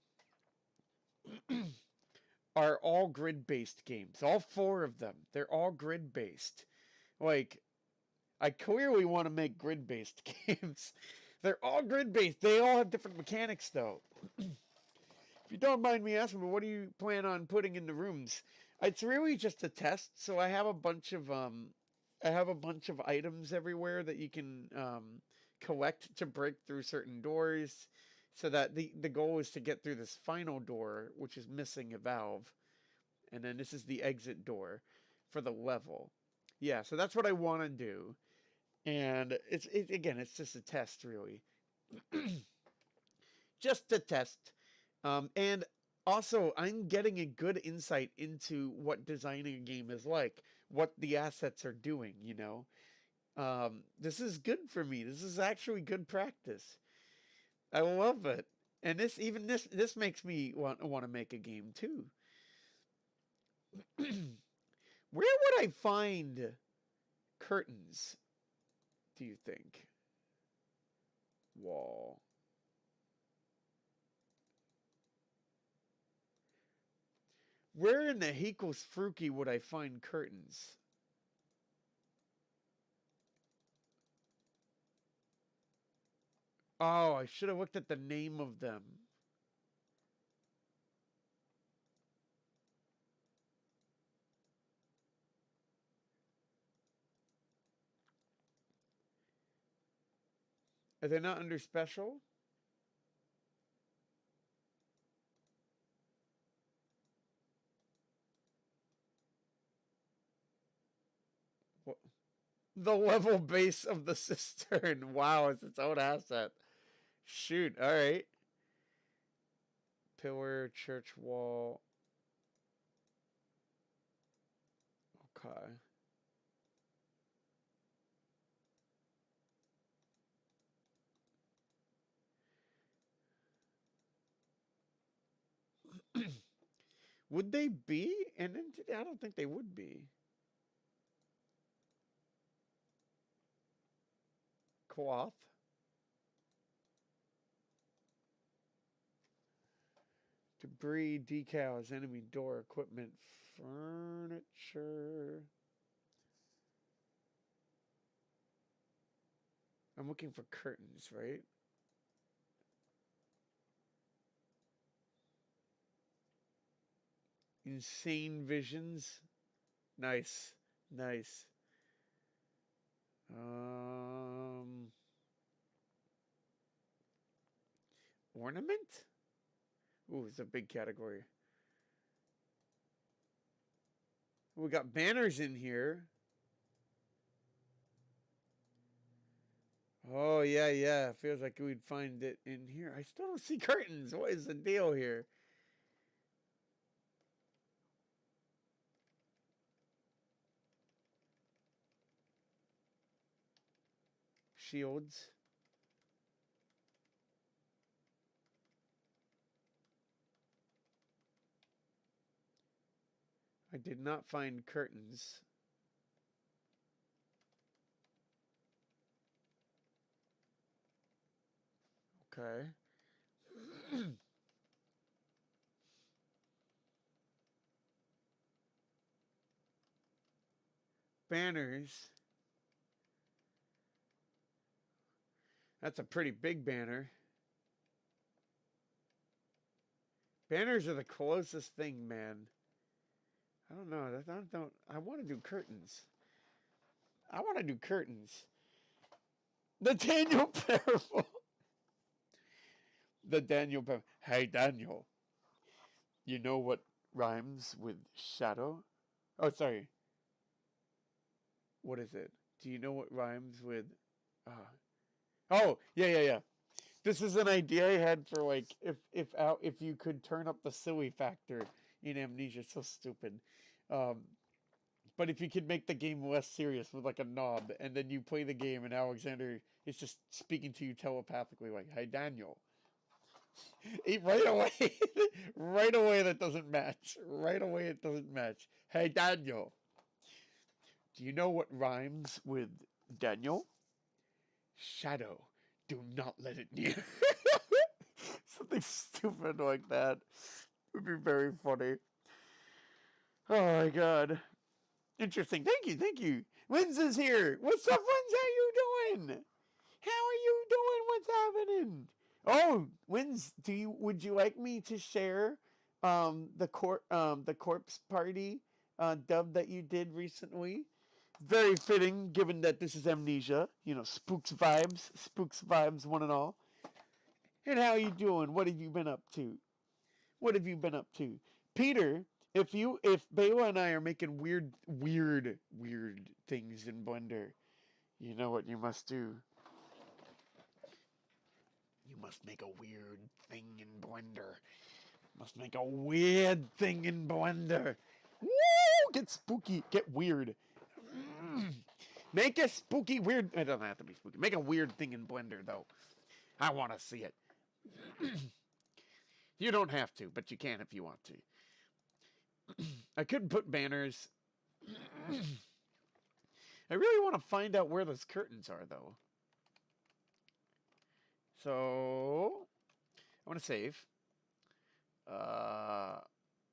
are all grid-based games. All four of them. They're all grid-based. Like, I clearly want to make grid-based games. They're all grid-based. They all have different mechanics, though. If you don't mind me asking, what do you plan on putting in the rooms? It's really just a test. So I have a bunch of items everywhere that you can collect to break through certain doors. So that the goal is to get through this final door, which is missing a valve. And then this is the exit door for the level. Yeah, so that's what I want to do. And again, it's just a test, really. Just a test. And also, I'm getting a good insight into what designing a game is like, what the assets are doing, you know. This is good for me. This is actually good practice. I love it. And this makes me want to make a game too. Where would I find curtains, do you think? Wall. Where in the Hikos Fruki would I find curtains? Oh, I should have looked at the name of them. Are they not under special? What? The level base of the cistern. Wow, it's its own asset. Shoot, alright. Pillar, church wall. Okay. Would they be an entity? I don't think they would be. Cloth. Debris, decals, enemy door, equipment, furniture. I'm looking for curtains, right? Insane visions. Nice. Nice. Ornament? Ooh, it's a big category. We got banners in here. Oh, yeah, yeah. Feels like we'd find it in here. I still don't see curtains. What is the deal here? Shields. I did not find curtains. Okay. Banners. That's a pretty big banner. Banners are the closest thing, man. I don't know. I want to do curtains. I want to do curtains. The Daniel Parable. The Daniel Parable. Hey, Daniel. You know what rhymes with shadow? Oh, sorry. What is it? Do you know what rhymes with? Uh, oh, yeah. This is an idea I had for like if you could turn up the silly factor in Amnesia. So stupid. Um, but if you could make the game less serious with like a knob, and then you play the game, and Alexander is just speaking to you telepathically, like, "Hey, Daniel." Right away, right away, that doesn't match. Right away, it doesn't match. Hey, Daniel. Do you know what rhymes with Daniel? Shadow. Do not let it near. Something stupid like that would be very funny. Oh my god. Interesting. Thank you. Wins is here. What's up, Wins? How you doing? How are you doing? What's happening? Oh, Wins, would you like me to share the corpse party dub that you did recently? Very fitting, given that this is Amnesia. You know, spooks vibes, one and all. And how you doing? What have you been up to? What have you been up to, Peter? If Bela and I are making weird things in Blender, you know what you must do. You must make a weird thing in Blender. Must make a weird thing in Blender. Woo! Get spooky. Get weird. Make a spooky weird. It doesn't have to be spooky. Make a weird thing in Blender, though. I want to see it. You don't have to, but you can if you want to. I could put banners. I really want to find out where those curtains are, though. So, I want to save.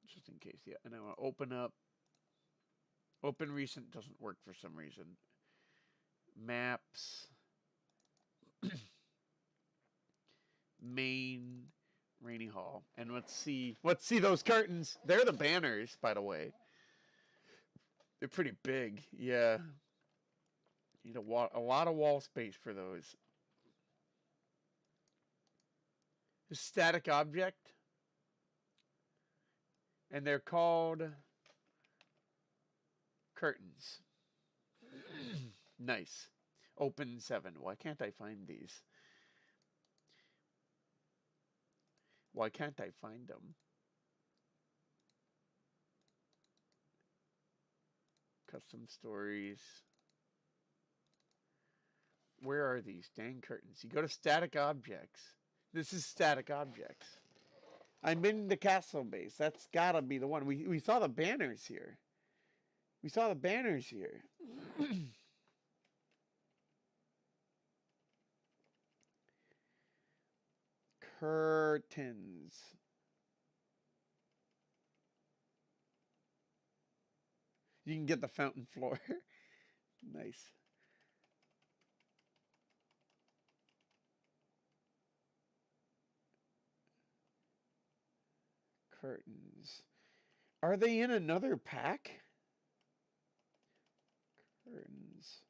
Just in case, yeah. And I want to open up. Open recent doesn't work for some reason. Maps. Main Rainy Hall. And let's see those curtains. They're the banners, by the way. They're pretty big. Yeah. Need a lot of wall space for those. A static object. And they're called curtains. Nice. Open 7. Why can't I find these? Why can't I find them? Custom stories. Where are these dang curtains? You go to static objects. This is static objects. I'm in the castle base. That's gotta be the one. We saw the banners here. We saw the banners here. Curtains. You can get the fountain floor. Nice. Curtains. Are they in another pack? Curtains.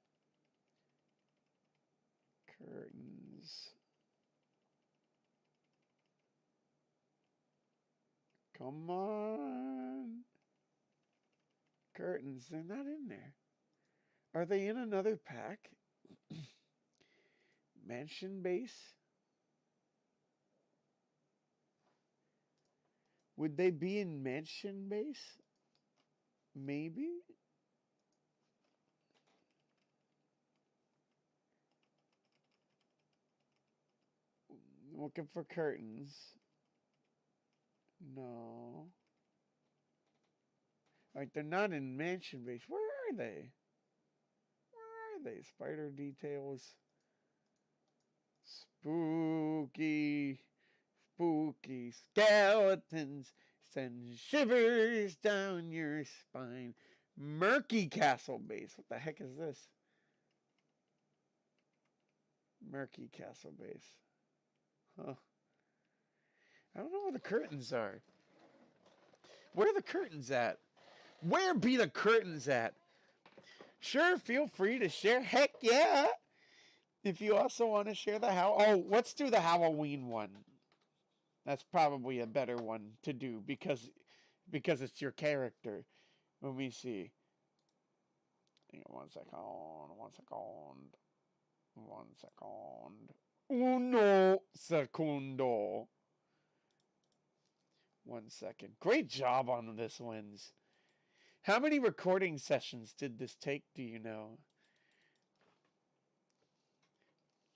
Curtains. Come on. Curtains. They're not in there. Are they in another pack? Mansion base? Would they be in mansion base? Maybe? Looking for curtains. No. Alright, they're not in mansion base. Where are they? Where are they? Spider details. Spooky. Spooky skeletons send shivers down your spine. Murky castle base. What the heck is this? Murky castle base. Huh. I don't know where the curtains are. Where are the curtains at? Where be the curtains at? Sure, feel free to share. Heck yeah. If you also want to share the let's do the Halloween one. That's probably a better one to do because it's your character. Let me see. Hang on 1 second. 1 second. 1 second. Uno secundo. 1 second. Great job on this, Wins. How many recording sessions did this take, do you know?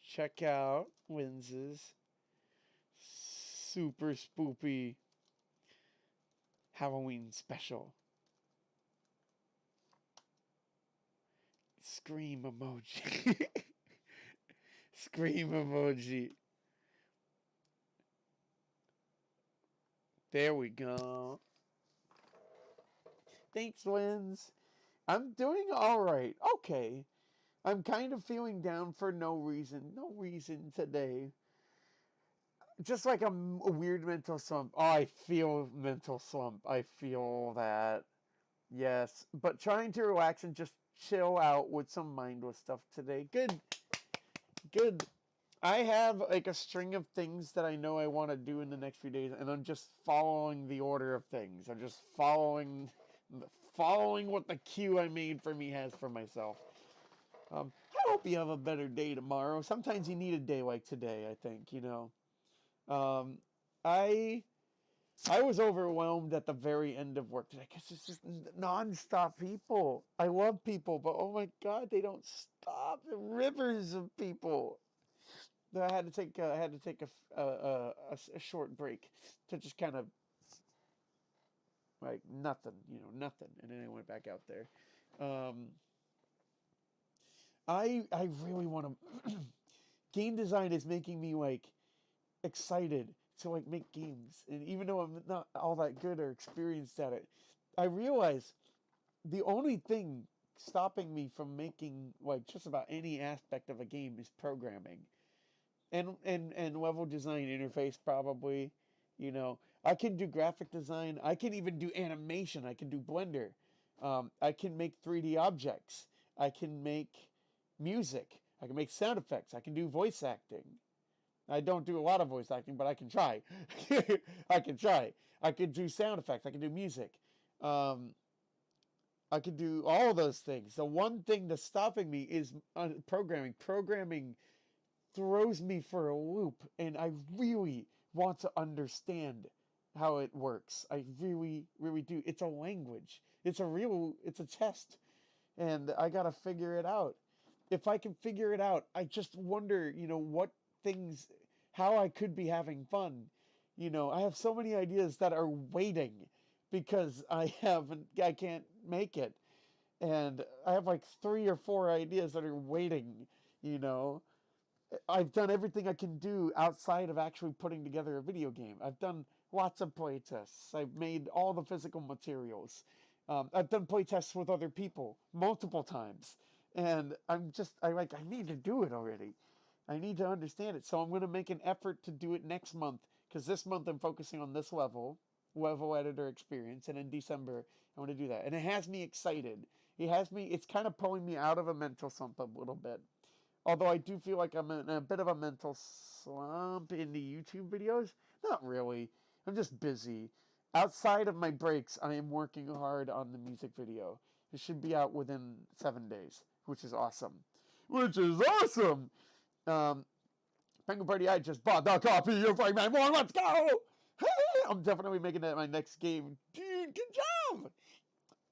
Check out Wins's super spoopy Halloween special. Scream emoji. Scream emoji. There we go. Thanks, Wins. I'm doing alright. Okay. I'm kind of feeling down for no reason. No reason today. Just like a weird mental slump. Oh, I feel mental slump. I feel that. Yes. But trying to relax and just chill out with some mindless stuff today. Good. Good. I have like a string of things that I know I want to do in the next few days, and I'm just following the order of things. I'm just following what the cue I made for me has for myself. I hope you have a better day tomorrow. Sometimes you need a day like today, I think, you know. I was overwhelmed at the very end of work today because it's just nonstop people. I love people, but oh my God, they don't stop. The rivers of people. I had to take a short break to just kind of like nothing, and then I went back out there. I really want to. Game design is making me like excited to like make games, and even though I'm not all that good or experienced at it, I realize the only thing stopping me from making like just about any aspect of a game is programming. And level design interface probably, I can do graphic design. I can even do animation. I can do Blender. I can make 3D objects. I can make music. I can make sound effects. I can do voice acting. I don't do a lot of voice acting, but I can try. I can try. I can do sound effects. I can do music. I can do all those things. The one thing that's stopping me is programming. Programming throws me for a loop, and I really want to understand how it works. I really, really do. It's a language. It's a test. and I gotta figure it out. If I can figure it out, I just wonder, what things, how I could be having fun. I have so many ideas that are waiting because I can't make it. And I have like 3 or 4 ideas that are waiting, you know. I've done everything I can do outside of actually putting together a video game. I've done lots of playtests. I've made all the physical materials. I've done playtests with other people multiple times. And I need to do it already. I need to understand it. So I'm going to make an effort to do it next month, because this month I'm focusing on this level editor experience. And in December, I want to do that. And it has me excited. It's kind of pulling me out of a mental slump a little bit. Although I do feel like I'm in a bit of a mental slump in the YouTube videos. Not really. I'm just busy. Outside of my breaks, I am working hard on the music video. It should be out within 7 days, which is awesome. Penguin Party, I just bought the copy of Rayman 1. Let's go! I'm definitely making that my next game. Dude, good job!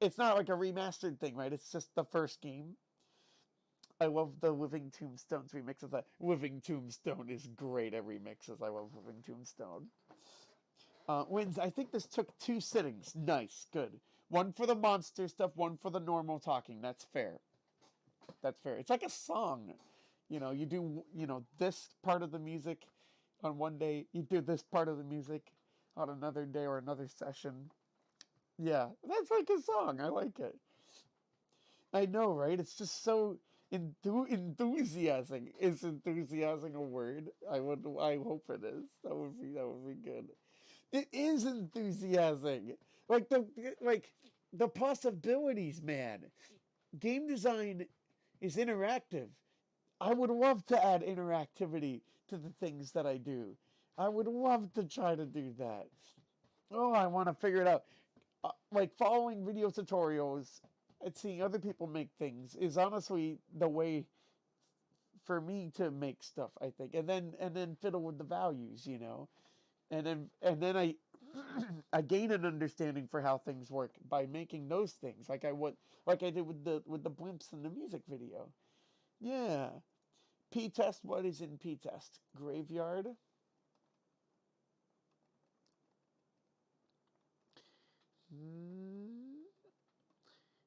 It's not like a remastered thing, right? It's just the first game. I love the Living Tombstones remix of that. Living Tombstone is great at remixes. I love Living Tombstone. Wins. I think this took 2 sittings. Nice. Good. One for the monster stuff, one for the normal talking. That's fair. That's fair. It's like a song. You do, this part of the music on one day. You do this part of the music on another day or another session. Yeah, that's like a song. I like it. I know, right? It's just so enthusiastic. Is enthusiastic a word? I hope it is. That would be good. It is enthusiastic. The possibilities, man. Game design is interactive. I would love to add interactivity to the things that I do. I would love to try to do that. Oh, I want to figure it out. Like following video tutorials and seeing other people make things is honestly the way for me to make stuff, I think. And then fiddle with the values, And then I I gain an understanding for how things work by making those things, like I did with the blimps in the music video. Yeah. P-test, what is in P-test? Graveyard.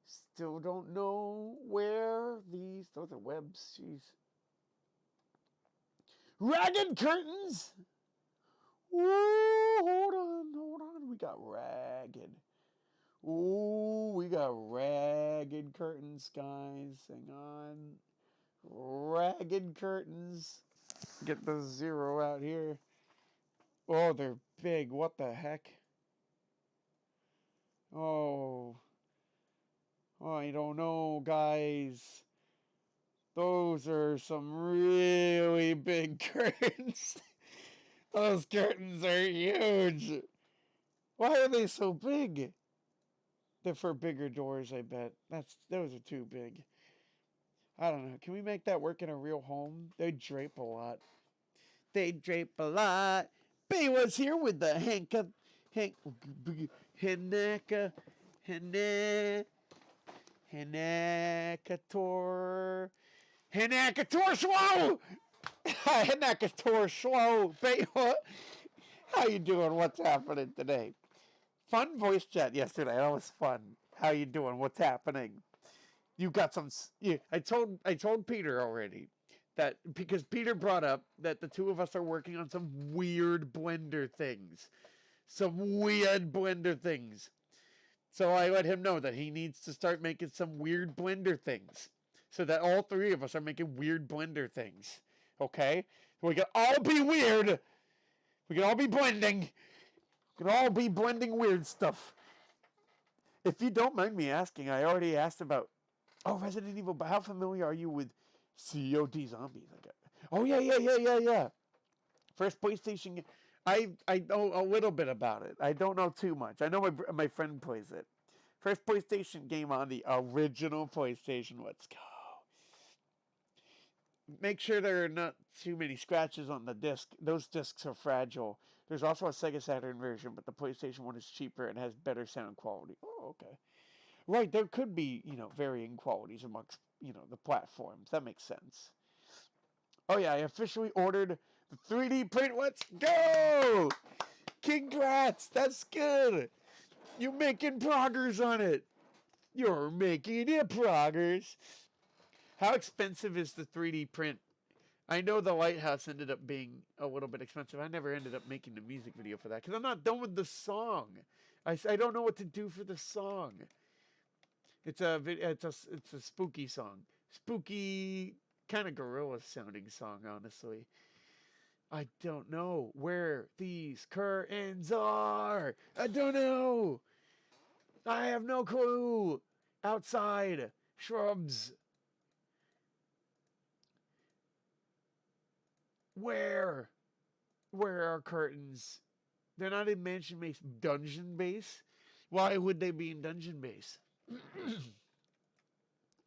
Still don't know where those are webs, jeez. Ragged curtains! Ooh, hold on, we got ragged. Ooh, we got ragged curtains, guys, hang on. Ragged curtains. Get the 0 out here. Oh, they're big, what the heck? Oh, I don't know, guys. Those are some really big curtains. Those curtains are huge. Why are they so big? They're for bigger doors, I bet. Those are too big. I don't know. Can we make that work in a real home? They drape a lot. They drape a lot. Bay was here with the Henakator slow! Henakator slow! Bay, what? How you doing? What's happening today? Fun voice chat yesterday. That was fun. How you doing? What's happening? You got some. Yeah, I told Peter already that, because Peter brought up that the two of us are working on some weird Blender things. Some weird Blender things. So I let him know that he needs to start making some weird Blender things. So that all 3 of us are making weird Blender things. Okay? We can all be weird. We can all be blending. We can all be blending weird stuff. If you don't mind me asking, I already asked about Resident Evil, but how familiar are you with COD Zombies? Oh, yeah. First PlayStation game. I know a little bit about it. I don't know too much. I know my friend plays it. First PlayStation game on the original PlayStation. Let's go. Make sure there are not too many scratches on the disc. Those discs are fragile. There's also a Sega Saturn version, but the PlayStation one is cheaper and has better sound quality. Oh, okay. Right, there could be, varying qualities amongst, the platforms. That makes sense. Oh yeah, I officially ordered the 3D print. Let's go! Congrats! That's good! You're making progress on it! You're making it progress! How expensive is the 3D print? I know the lighthouse ended up being a little bit expensive. I never ended up making the music video for that because I'm not done with the song. I don't know what to do for the song. It's a spooky song, spooky kind of gorilla sounding song. Honestly, I don't know where these curtains are. I don't know. I have no clue. Outside, shrubs. Where? Where are curtains? They're not in mansion base, dungeon base. Why would they be in dungeon base?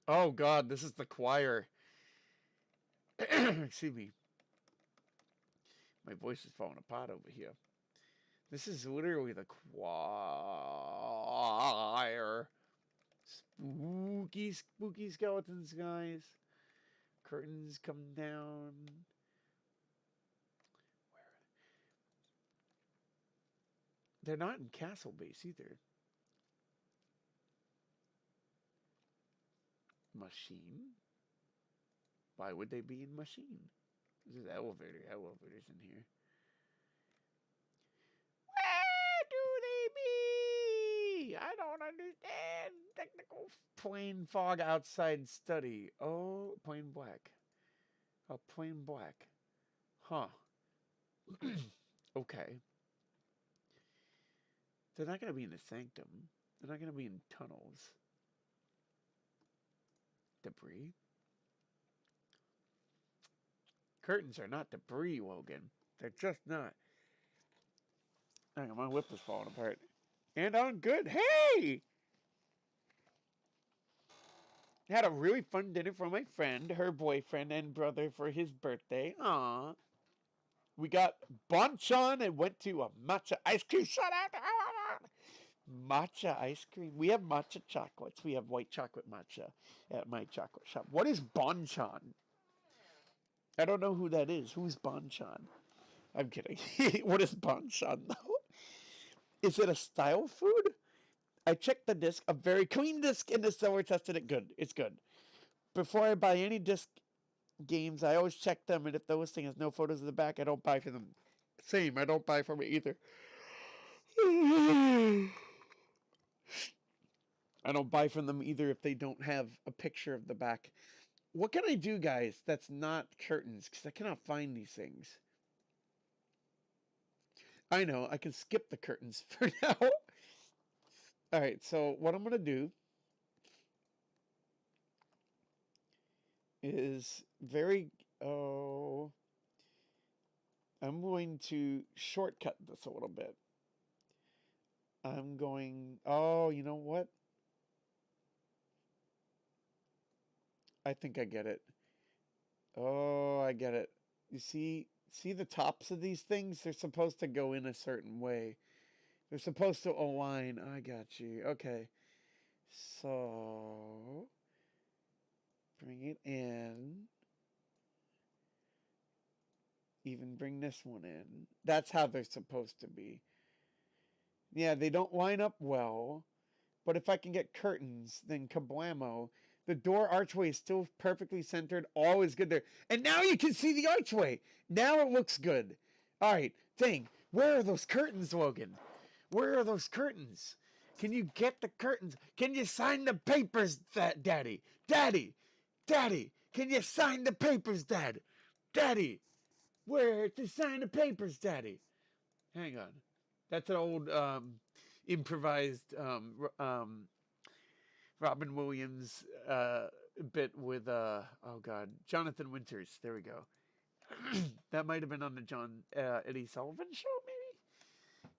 Oh God, this is the choir. Excuse me. My voice is falling apart over here. This is literally the choir. Spooky, spooky skeletons, guys. Curtains come down. They're not in castle base either. Machine? Why would they be in machine? This is elevator. Elevators in here. Where do they be? I don't understand. Technical plain fog outside study. Oh, plain black. Oh, plain black. Huh. Okay. They're not going to be in the sanctum. They're not going to be in tunnels. Debris? Curtains are not debris, Logan. They're just not. Hang on, my lip is falling apart. And I'm good. Hey! Had a really fun dinner for my friend, her boyfriend, and brother for his birthday. Aww. We got banchan and went to a matcha ice cream shop. Matcha ice cream. We have matcha chocolates. We have white chocolate matcha at my chocolate shop. What is banchan? I don't know who that is. Who's banchan? I'm kidding. What is banchan though? Is it a style food? I checked the disc. A very clean disc in the seller tested it good. It's good. Before I buy any disc games, I always check them, and if the listing has no photos of the back, I don't buy from them. Same, I don't buy from it either. I don't buy from them either if they don't have a picture of the back. What can I do, guys, that's not curtains? Because I cannot find these things. I know, I can skip the curtains for now. Alright, so what I'm going to do is I'm going to shortcut this a little bit. You know what? I think I get it. Oh, I get it. You see the tops of these things? They're supposed to go in a certain way. They're supposed to align. I got you. Okay. So, bring it in. Even bring this one in. That's how they're supposed to be. Yeah, they don't line up well. But if I can get curtains, then kablamo. The door archway is still perfectly centered. All is good there. And now you can see the archway. Now it looks good. All right, dang. Where are those curtains, Logan? Where are those curtains? Can you get the curtains? Can you sign the papers, Daddy? Daddy! Daddy! Can you sign the papers, Dad? Daddy! Where to sign the papers, Daddy? Hang on. That's an old improvised Robin Williams bit with Jonathan Winters. There we go. That might have been on the John Eddie Sullivan show,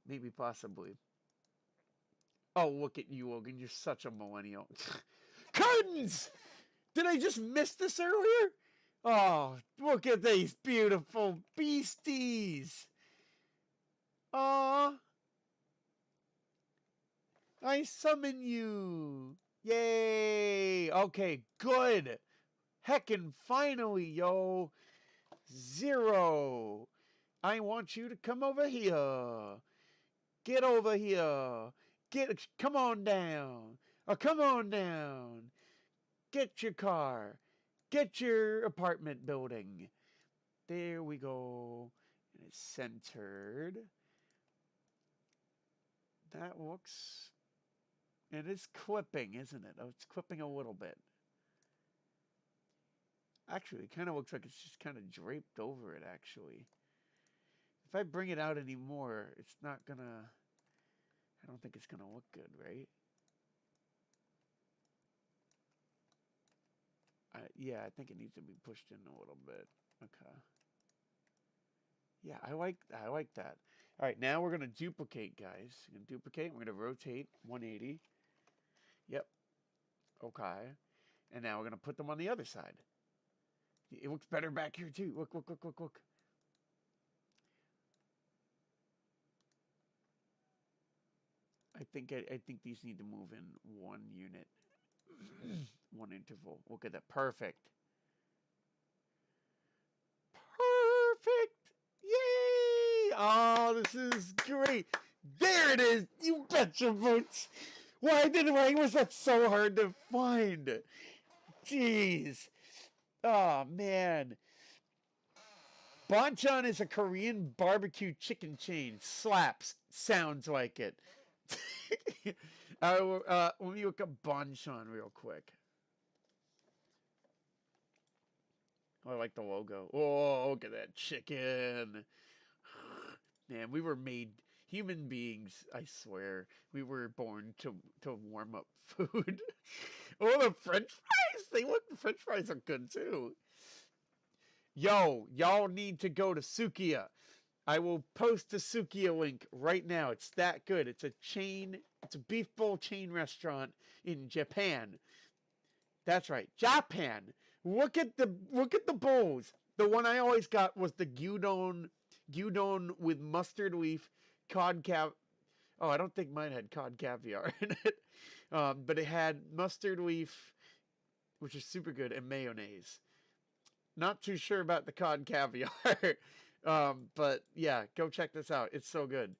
maybe possibly. Oh, look at you, Logan. You're such a millennial. Curtains! Did I just miss this earlier? Oh, look at these beautiful beasties. Aw. I summon you. Yay! Okay, good. Heckin' finally, yo. 0. I want you to come over here. Get over here. Come on down. Come on down. Get your car. Get your apartment building. There we go. And it's centered. That looks... It is clipping, isn't it? Oh, it's clipping a little bit. Actually, it kind of looks like it's just kind of draped over it, actually. If I bring it out anymore, it's not gonna... I don't think it's gonna look good, right? Yeah, I think it needs to be pushed in a little bit. Okay. Yeah, I like that. All right, now we're gonna duplicate, guys. We're gonna duplicate. We're gonna rotate 180. Yep. Okay. And now we're gonna put them on the other side. It looks better back here too. Look, look, look, look, look. I think these need to move in one unit, one interval. Look at that. Perfect. Perfect. Yay! Oh, this is great. There it is. You betcha boots. Why was that so hard to find? Jeez. Oh, man. Bonchon is a Korean barbecue chicken chain. Slaps. Sounds like it. Let me look up Bonchon real quick. Oh, I like the logo. Oh, look at that chicken. Man, we were made... Human beings, I swear, we were born to warm up food. Oh, the French fries! The French fries are good too. Yo, y'all need to go to Sukiya. I will post the Sukiya link right now. It's that good. It's a chain. It's a beef bowl chain restaurant in Japan. That's right, Japan. Look at the bowls. The one I always got was the gyudon with mustard leaf, cod cav. Oh, I don't think mine had cod caviar in it, but it had mustard leaf, which is super good, and mayonnaise. Not too sure about the cod caviar, but yeah, go check this out. It's so good.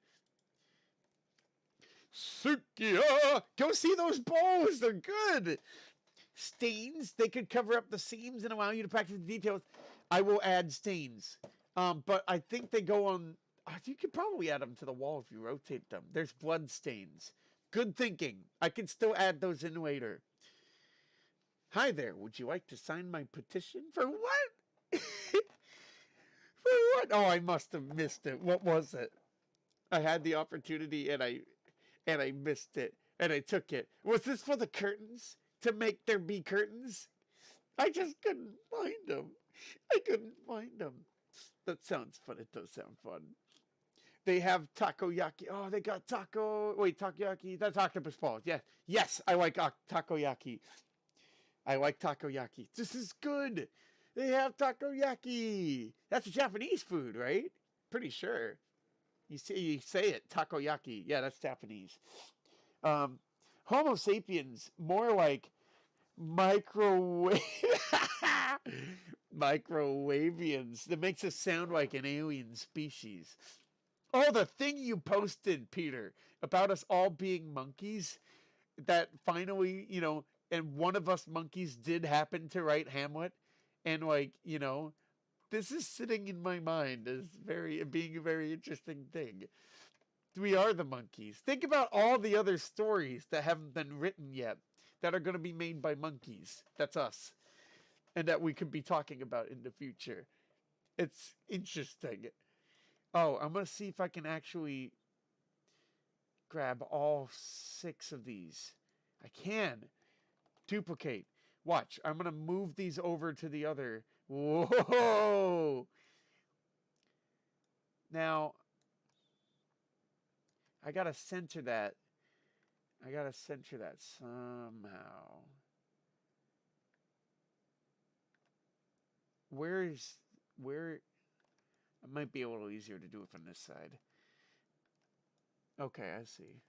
Sukiya! Go see those bowls. They're good. Stains, they could cover up the seams and allow you to practice the details. I will add stains. But I think they go on... You could probably add them to the wall if you rotate them. There's blood stains. Good thinking. I can still add those in later. Hi there. Would you like to sign my petition? For what? For what? Oh, I must have missed it. What was it? I had the opportunity and I missed it. And I took it. Was this for the curtains? To make there be curtains? I just couldn't find them. I couldn't find them. That sounds fun. It does sound fun. They have takoyaki. Oh, they got takoyaki. That's octopus balls. Yes. Yes, I like takoyaki. I like takoyaki. This is good. They have takoyaki. That's a Japanese food, right? Pretty sure. You say it, takoyaki. Yeah, that's Japanese. Homo sapiens, more like microwave microwavians. That makes us sound like an alien species. Oh, the thing you posted, Peter, about us all being monkeys, that finally, and one of us monkeys did happen to write Hamlet, and this is sitting in my mind as being a very interesting thing. We are the monkeys. Think about all the other stories that haven't been written yet that are going to be made by monkeys. That's us. And that we could be talking about in the future. It's interesting. Oh, I'm going to see if I can actually grab all 6 of these. I can. Duplicate. Watch. I'm going to move these over to the other. Whoa! Now, I got to center that. Somehow. Where... It might be a little easier to do it from this side. Okay, I see.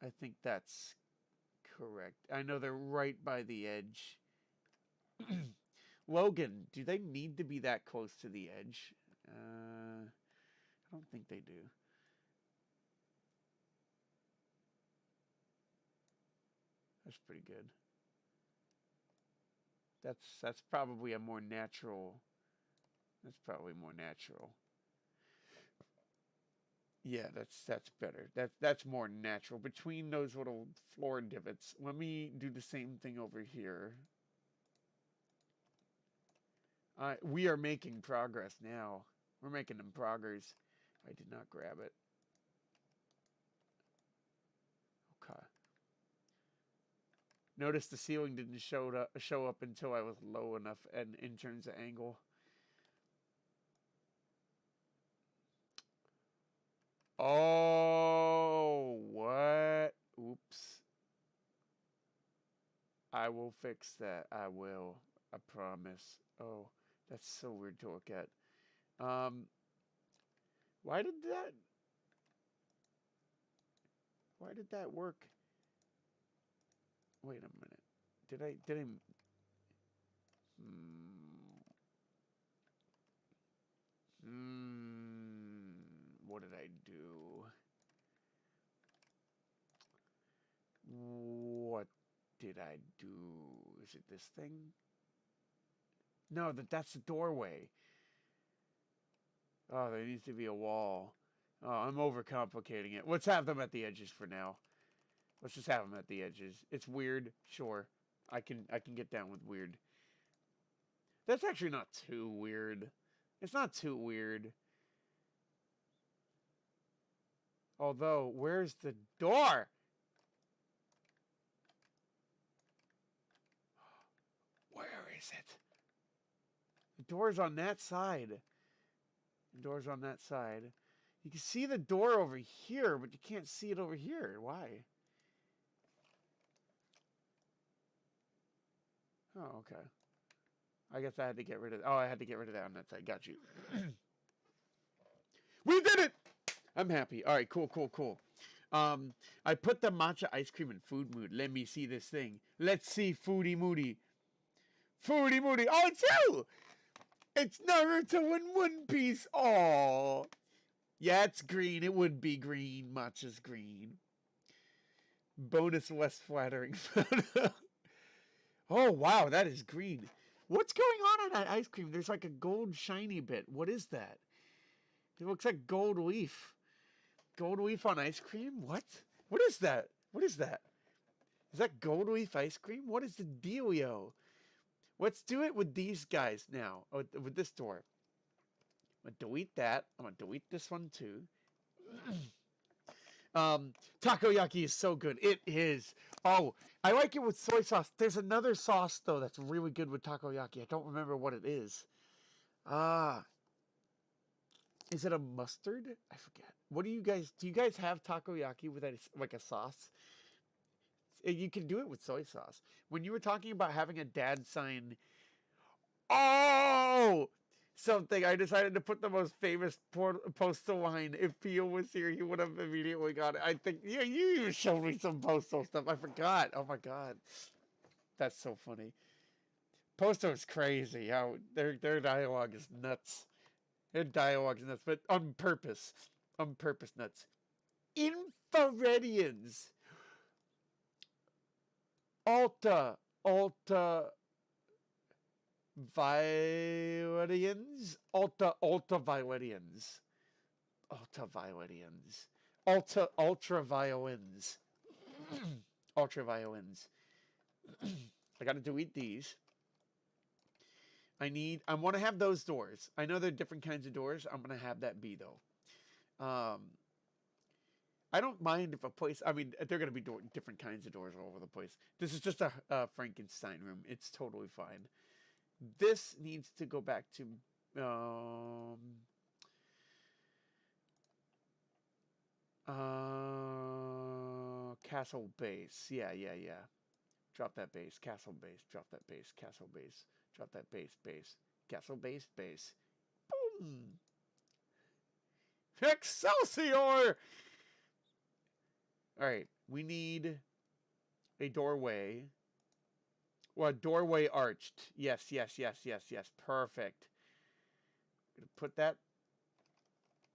I think that's correct. I know they're right by the edge. Logan, do they need to be that close to the edge? I don't think they do. That's pretty good. That's probably a more natural. That's probably more natural. Yeah, that's better. That's more natural. Between those little floor divots, let me do the same thing over here. We are making progress now. We're making them progress. I did not grab it. Okay. Notice the ceiling didn't show up until I was low enough and in terms of angle. Oh, what? Oops. I will fix that. I will. I promise. Oh, that's so weird to look at. Why did that? Why did that work? Wait a minute. Did I? What did I do? What did I do? Is it this thing? No, that's the doorway. Oh, there needs to be a wall. Oh, I'm overcomplicating it. Let's have them at the edges for now. Let's just have them at the edges. It's weird, sure. I can get down with weird. That's actually not too weird. It's not too weird. Although, where's the door? Where is it? The door's on that side. The door's on that side. You can see the door over here, but you can't see it over here. Why? Oh, okay. I guess I had to get rid of... Oh, I had to get rid of that on that side. Got you. We did it! I'm happy. All right, cool. I put the matcha ice cream in food mood. Let me see this thing. Let's see Foodie Moody. Foodie Moody. Oh, it's you! It's Naruto in One Piece. Oh, yeah, it's green. It would be green. Matcha's green. Bonus less flattering photo. Oh, wow, that is green. What's going on that ice cream? There's like a gold shiny bit. What is that? It looks like gold leaf. Gold leaf on ice cream? What? What is that? What is that? Is that gold leaf ice cream? What is the dealio? Let's do it with these guys now. Oh, with this door. I'm going to delete that. I'm going to delete this one too. Takoyaki is so good. It is. Oh, I like it with soy sauce. There's another sauce, though, that's really good with takoyaki. I don't remember what it is. Is it a mustard? I forget. What do you guys have takoyaki with like a sauce? You can do it with soy sauce. When you were talking about having a dad sign, oh, something, I decided to put the most famous postal line. If Pio was here, he would have immediately got it. I think, yeah, you even showed me some postal stuff. I forgot. Oh my God. That's so funny. Postal is crazy. How their dialogue is nuts. Their dialogue is nuts, but on purpose. On purpose nuts. Infraredians. Alta Violetians? Ultravioletians. Ultraviolins. Ultraviolins. I gotta delete these. I want to have those doors. I know they're different kinds of doors. I'm gonna have that be though. I don't mind if a place, I mean, they're going to be different kinds of doors all over the place. This is just a Frankenstein room. It's totally fine. This needs to go back to castle base. Yeah. Drop that base. Castle base. Drop that base. Castle base. Drop that base. Castle base. Boom! Excelsior! Alright, We need a doorway. Well, doorway arched. Yes, yes, yes, yes, yes. Perfect. I'm gonna put that.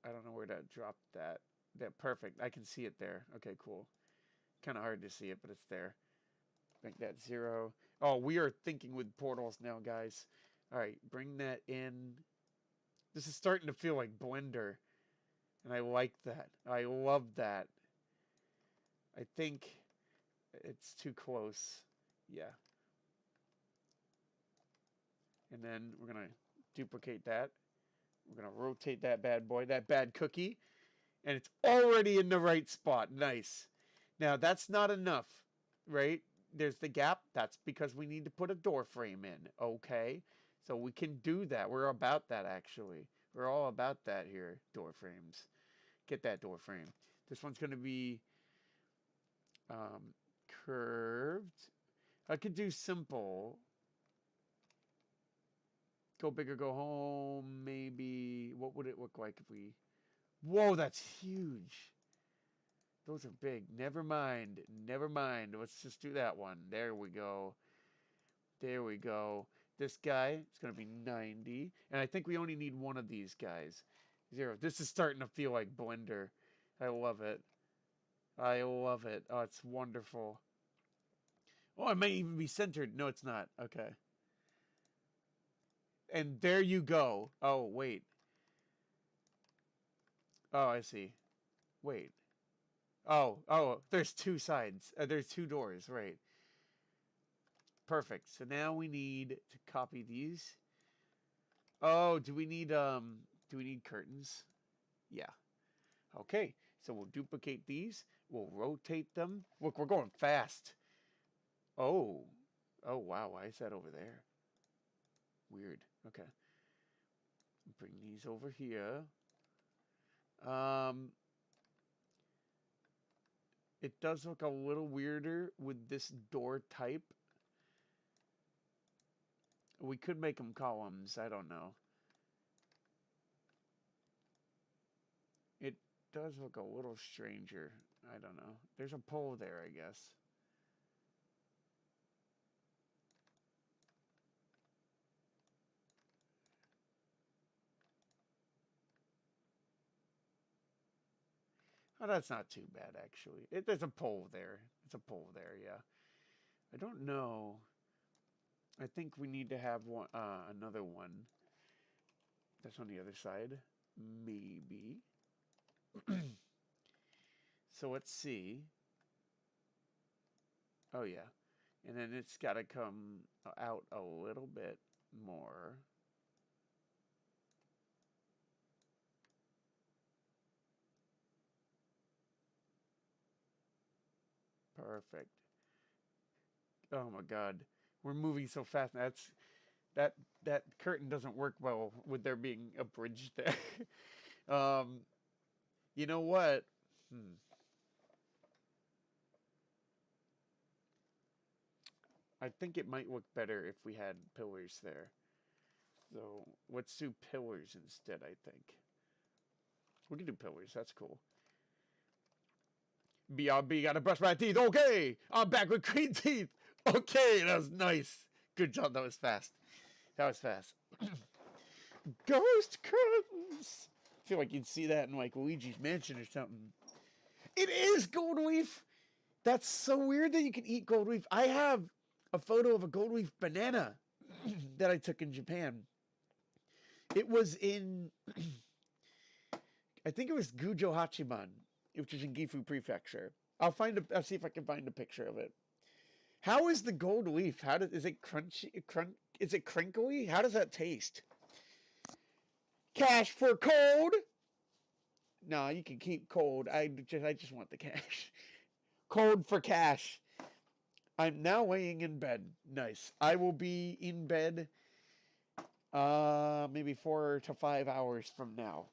I don't know where to drop that. That perfect. I can see it there. Okay, cool. Kind of hard to see it, but it's there. Make that 0. Oh, we are thinking with portals now, guys. All right, bring that in. This is starting to feel like Blender, and I like that. I love that. I think it's too close. Yeah. And then we're going to duplicate that. We're going to rotate that bad boy, that bad cookie. And it's already in the right spot. Nice. Now, that's not enough, right? There's the gap. That's because we need to put a door frame in. Okay. So we can do that. We're about that, actually. We're all about that here, door frames. Get that door frame. This one's going to be curved. I could do simple. Go big or go home, maybe. What would it look like if we... Whoa, that's huge. Those are big. Never mind. Never mind. Let's just do that one. There we go. There we go. This guy is going to be 90. And I think we only need one of these guys. 0. This is starting to feel like Blender. I love it. I love it. Oh, it's wonderful. Oh, it may even be centered. No, it's not. Okay. And there you go. Oh, wait. Oh, I see. Wait. Oh, there's 2 sides. There's 2 doors, right. Perfect. So now we need to copy these. Oh, do we need curtains? Yeah. Okay. So we'll duplicate these. We'll rotate them. Look, we're going fast. Oh. Oh, wow. Why is that over there? Weird. Okay. Bring these over here. It does look a little weirder with this door type. We could make them columns. I don't know. It does look a little stranger. I don't know. There's a pole there, I guess. Oh, that's not too bad, actually. There's a pole there. It's a pole there, yeah. I don't know. I think we need to have one, another one. That's on the other side. Maybe. So let's see. Oh, yeah. And then it's got to come out a little bit more. Perfect. Oh my God, we're moving so fast. That curtain doesn't work well with there being a bridge there. You know what? I think it might look better if we had pillars there. So let's do pillars instead, I think. We can do pillars. That's cool. BRB, gotta brush my teeth. Okay, I'm back with clean teeth. Okay, that was nice. Good job. That was fast. That was fast. Ghost curtains. I feel like you'd see that in like Luigi's Mansion or something. It is gold leaf. That's so weird that you can eat gold leaf. I have a photo of a gold leaf banana that I took in Japan. It was in, I think it was Gujo Hachiman, which is in Gifu Prefecture. I'll see if I can find a picture of it. How is the gold leaf? Is it crunchy? Is it crinkly? How does that taste? Cash for cold. No, you can keep cold. I just want the cash. Cold for cash. I'm now laying in bed. Nice. I will be in bed maybe 4 to 5 hours from now,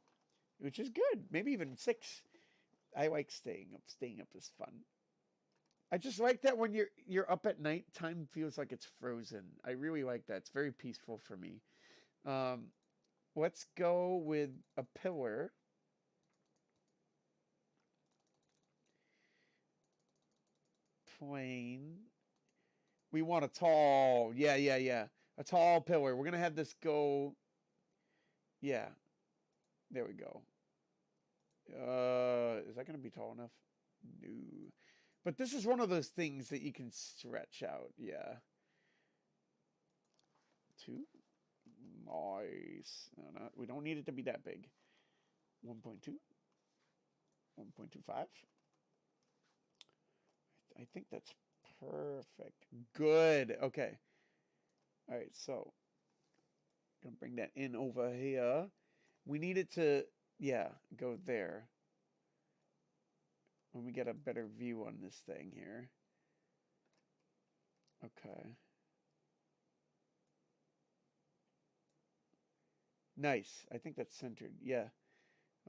which is good. Maybe even 6. I like staying up. Staying up is fun. I just like that when you're up at night, time feels like it's frozen. I really like that. It's very peaceful for me. Let's go with a pillar. plain. We want a tall, yeah. A tall pillar. We're going to have this go, yeah. There we go. Is that going to be tall enough? No. But this is one of those things that you can stretch out, yeah. 2. Nice. No, we don't need it to be that big. 1.2. 1.25. I think that's perfect. Good. Okay. All right, so gonna bring that in over here. We need it to, yeah, go there. When we get a better view on this thing here. Okay. Nice. I think that's centered. Yeah.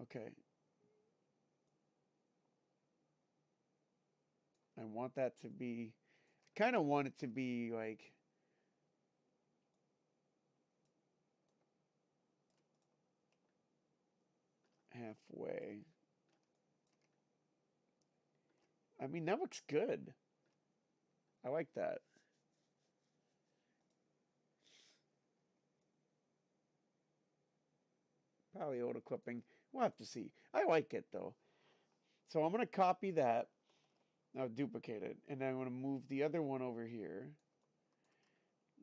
Okay. I want that to be, I kind of want it to be like, halfway. I mean, that looks good. I like that. Probably auto clipping. We'll have to see. I like it though. So I'm going to copy that. I'll duplicate it. And I'm going to move the other one over here.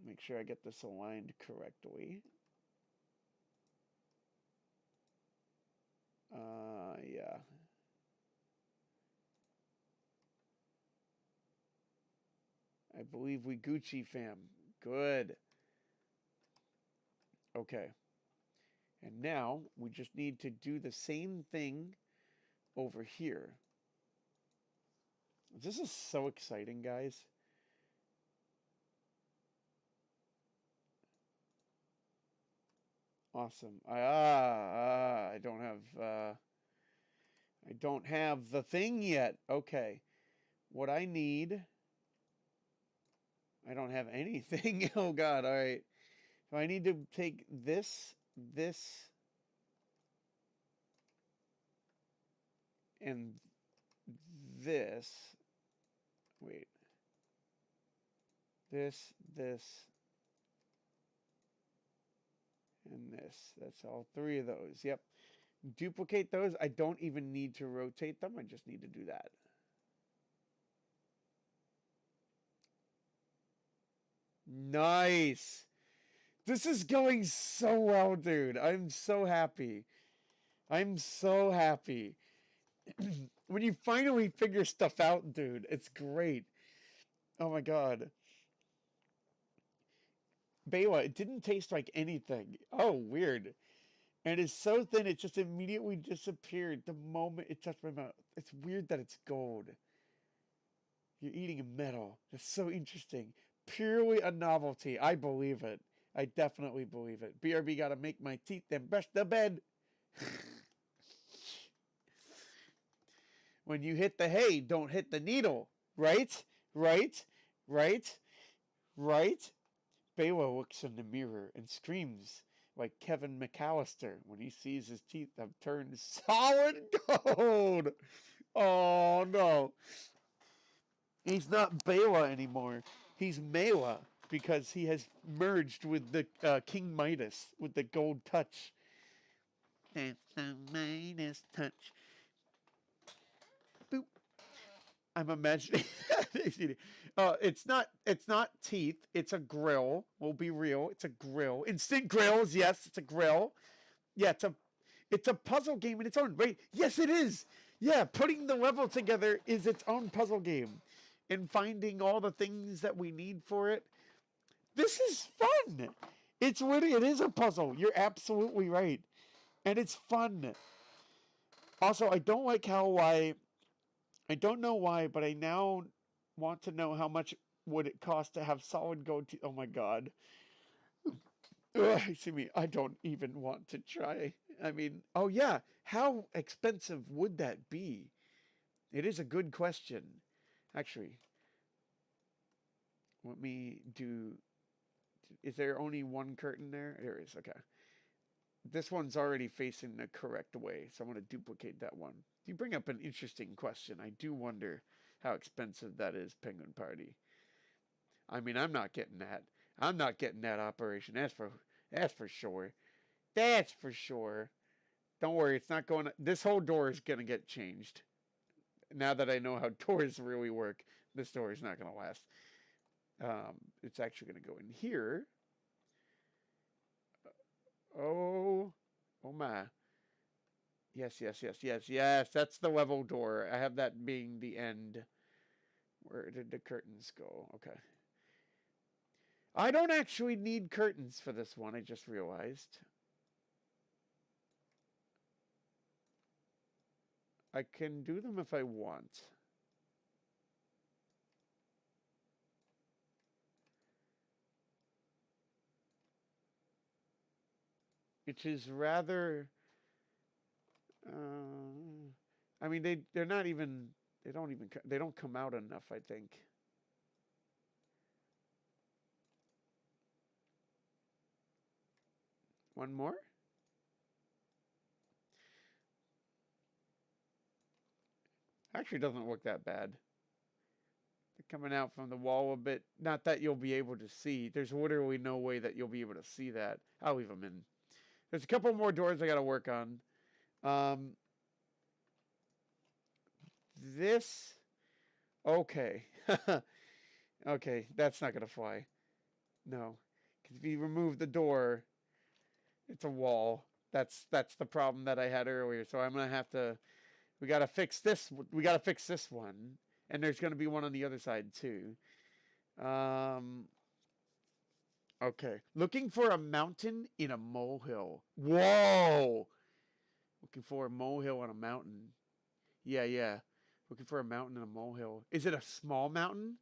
Make sure I get this aligned correctly. Yeah. I believe we Gucci fam. Good. Okay. And now we just need to do the same thing over here. This is so exciting, guys. Awesome. I don't have the thing yet. Okay. What I need, I don't have anything. Oh God. All right. So I need to take this, and this. Wait. This, and this. That's all 3 of those. Yep. Duplicate those. I don't even need to rotate them. I just need to do that. Nice. This is going so well, dude. I'm so happy. I'm so happy. When you finally figure stuff out, dude, it's great. Oh my God. Bela, it didn't taste like anything. Oh, weird. And it's so thin, it just immediately disappeared the moment it touched my mouth. It's weird that it's gold. You're eating a metal. It's so interesting. Purely a novelty. I believe it. I definitely believe it. BRB gotta make my teeth and brush the bed. When you hit the hay, don't hit the needle. Right? Right? Right? Right? Bela looks in the mirror and screams like Kevin McAllister when he sees his teeth have turned solid gold. Oh no. He's not Bela anymore. He's Mela because he has merged with the King Midas with the gold touch. That's the Midas touch. Boop. I'm imagining. It's not teeth. It's a grill. We'll be real. It's a grill. Instant grills. Yes, it's a grill. Yeah, it's a puzzle game in its own right. Yes, it is. Yeah, putting the level together is its own puzzle game, and finding all the things that we need for it. This is fun. It's really, it is a puzzle. You're absolutely right, and it's fun. Also, I don't like why. I don't know why, but I now want to know how much would it cost to have solid gold teeth. Oh my God. Ugh, see me. I don't even want to try. I mean, oh yeah. How expensive would that be? It is a good question. Actually, let me do. Is there only one curtain there? There is. Okay. This one's already facing the correct way, so I'm going to duplicate that one. You bring up an interesting question. I do wonder. how expensive that is, Penguin Party. I mean, I'm not getting that. I'm not getting that operation. That's for sure. That's for sure. Don't worry, it's not going to, this whole door is going to get changed. Now that I know how doors really work, this door is not going to last. It's actually going to go in here. Oh, oh my. Yes, yes, yes, yes, yes. That's the level door. I have that being the end. Where did the curtains go? Okay. I don't actually need curtains for this one, I just realized. I can do them if I want. Which is rather... I mean, they're not even... They don't come out enough, I think. One more? Actually, doesn't look that bad. They're coming out from the wall a bit. Not that you'll be able to see. There's literally no way that you'll be able to see that. I'll leave them in. There's a couple more doors I got to work on. This... Okay. Okay, that's not going to fly. No. Because if you remove the door, it's a wall. That's the problem that I had earlier. So I'm going to have to... We got to fix this. We got to fix this one. And there's going to be one on the other side, too. Okay. Looking for a mountain in a molehill. Whoa! Looking for a molehill on a mountain. Yeah, yeah. Looking for a mountain in a molehill. Is it a small mountain?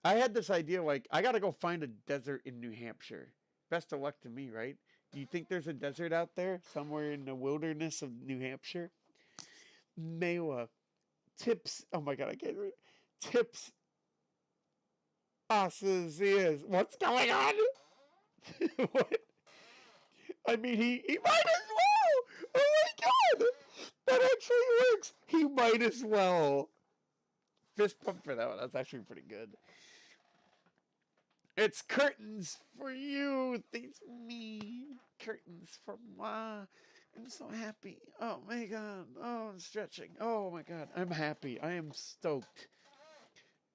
I had this idea, like, I gotta go find a desert in New Hampshire. Best of luck to me, right? Do you think there's a desert out there? Somewhere in the wilderness of New Hampshire? Mela. Tips. Oh my god, I can't read. Tips. Asses is. What's going on? What? I mean, he might as well. Oh my god. That actually works. He might as well. Fist pump for that one. That's actually pretty good. It's curtains for you. It's me. Curtains for moi. I'm so happy. Oh my god. Oh, I'm stretching. Oh my god. I'm happy. I am stoked.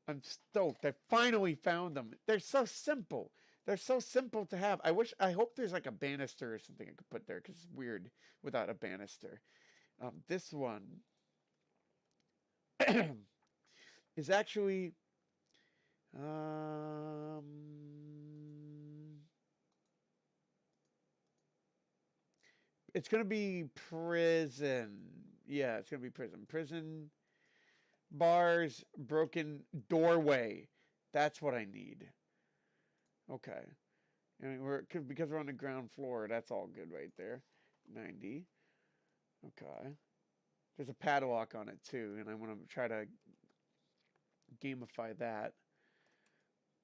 I'm stoked. I finally found them. They're so simple. They're so simple to have. I hope there's like a banister or something I could put there because it's weird without a banister. This one is actually it's gonna be prison. Yeah, it's gonna be prison. Prison, bars, broken doorway. That's what I need. Okay. I mean, because we're on the ground floor. That's all good right there. 90. Okay. There's a padlock on it too, and I want to try to gamify that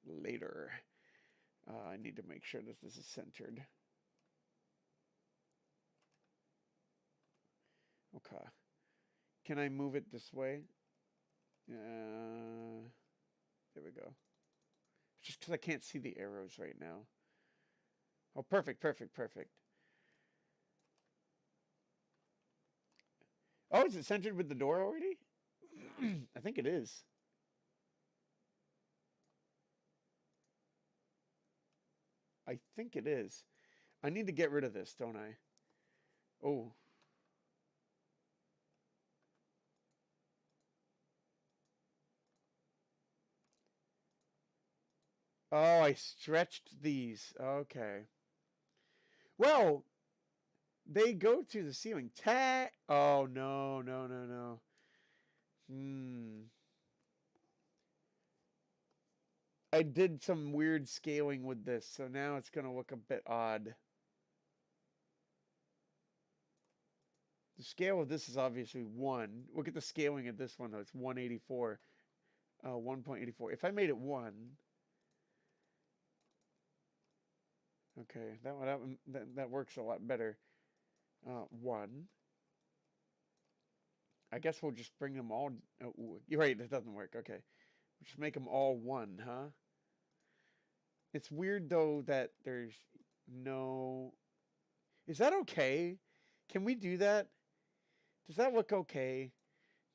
later. I need to make sure that this is centered. Okay. Can I move it this way? There we go. Just because I can't see the arrows right now. Oh, perfect, perfect, perfect. Oh, is it centered with the door already? I think it is. I think it is. I need to get rid of this, don't I? Oh. Oh, I stretched these. Okay. Well, they go to the ceiling. Oh, no, no, no, no. I did some weird scaling with this, so now it's going to look a bit odd. The scale of this is obviously 1. Look at the scaling of this one, though. It's 184. 1.84. If I made it 1... Okay, that works a lot better. 1. I guess we'll just bring them all. Oh, you're right. That doesn't work. Okay. We'll just make them all one, huh? It's weird though that there's no. Is that okay? Can we do that? Does that look okay?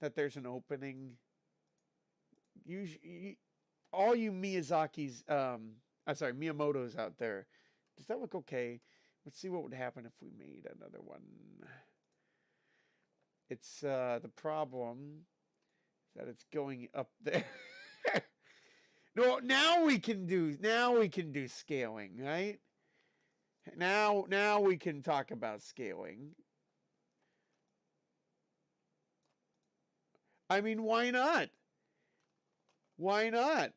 That there's an opening. Usually, all you Miyazaki's, I'm sorry, Miyamoto's out there. Does that look okay? Let's see what would happen if we made another one. It's the problem that it's going up there. No, now we can do scaling, right? Now we can talk about scaling. I mean, why not? Why not?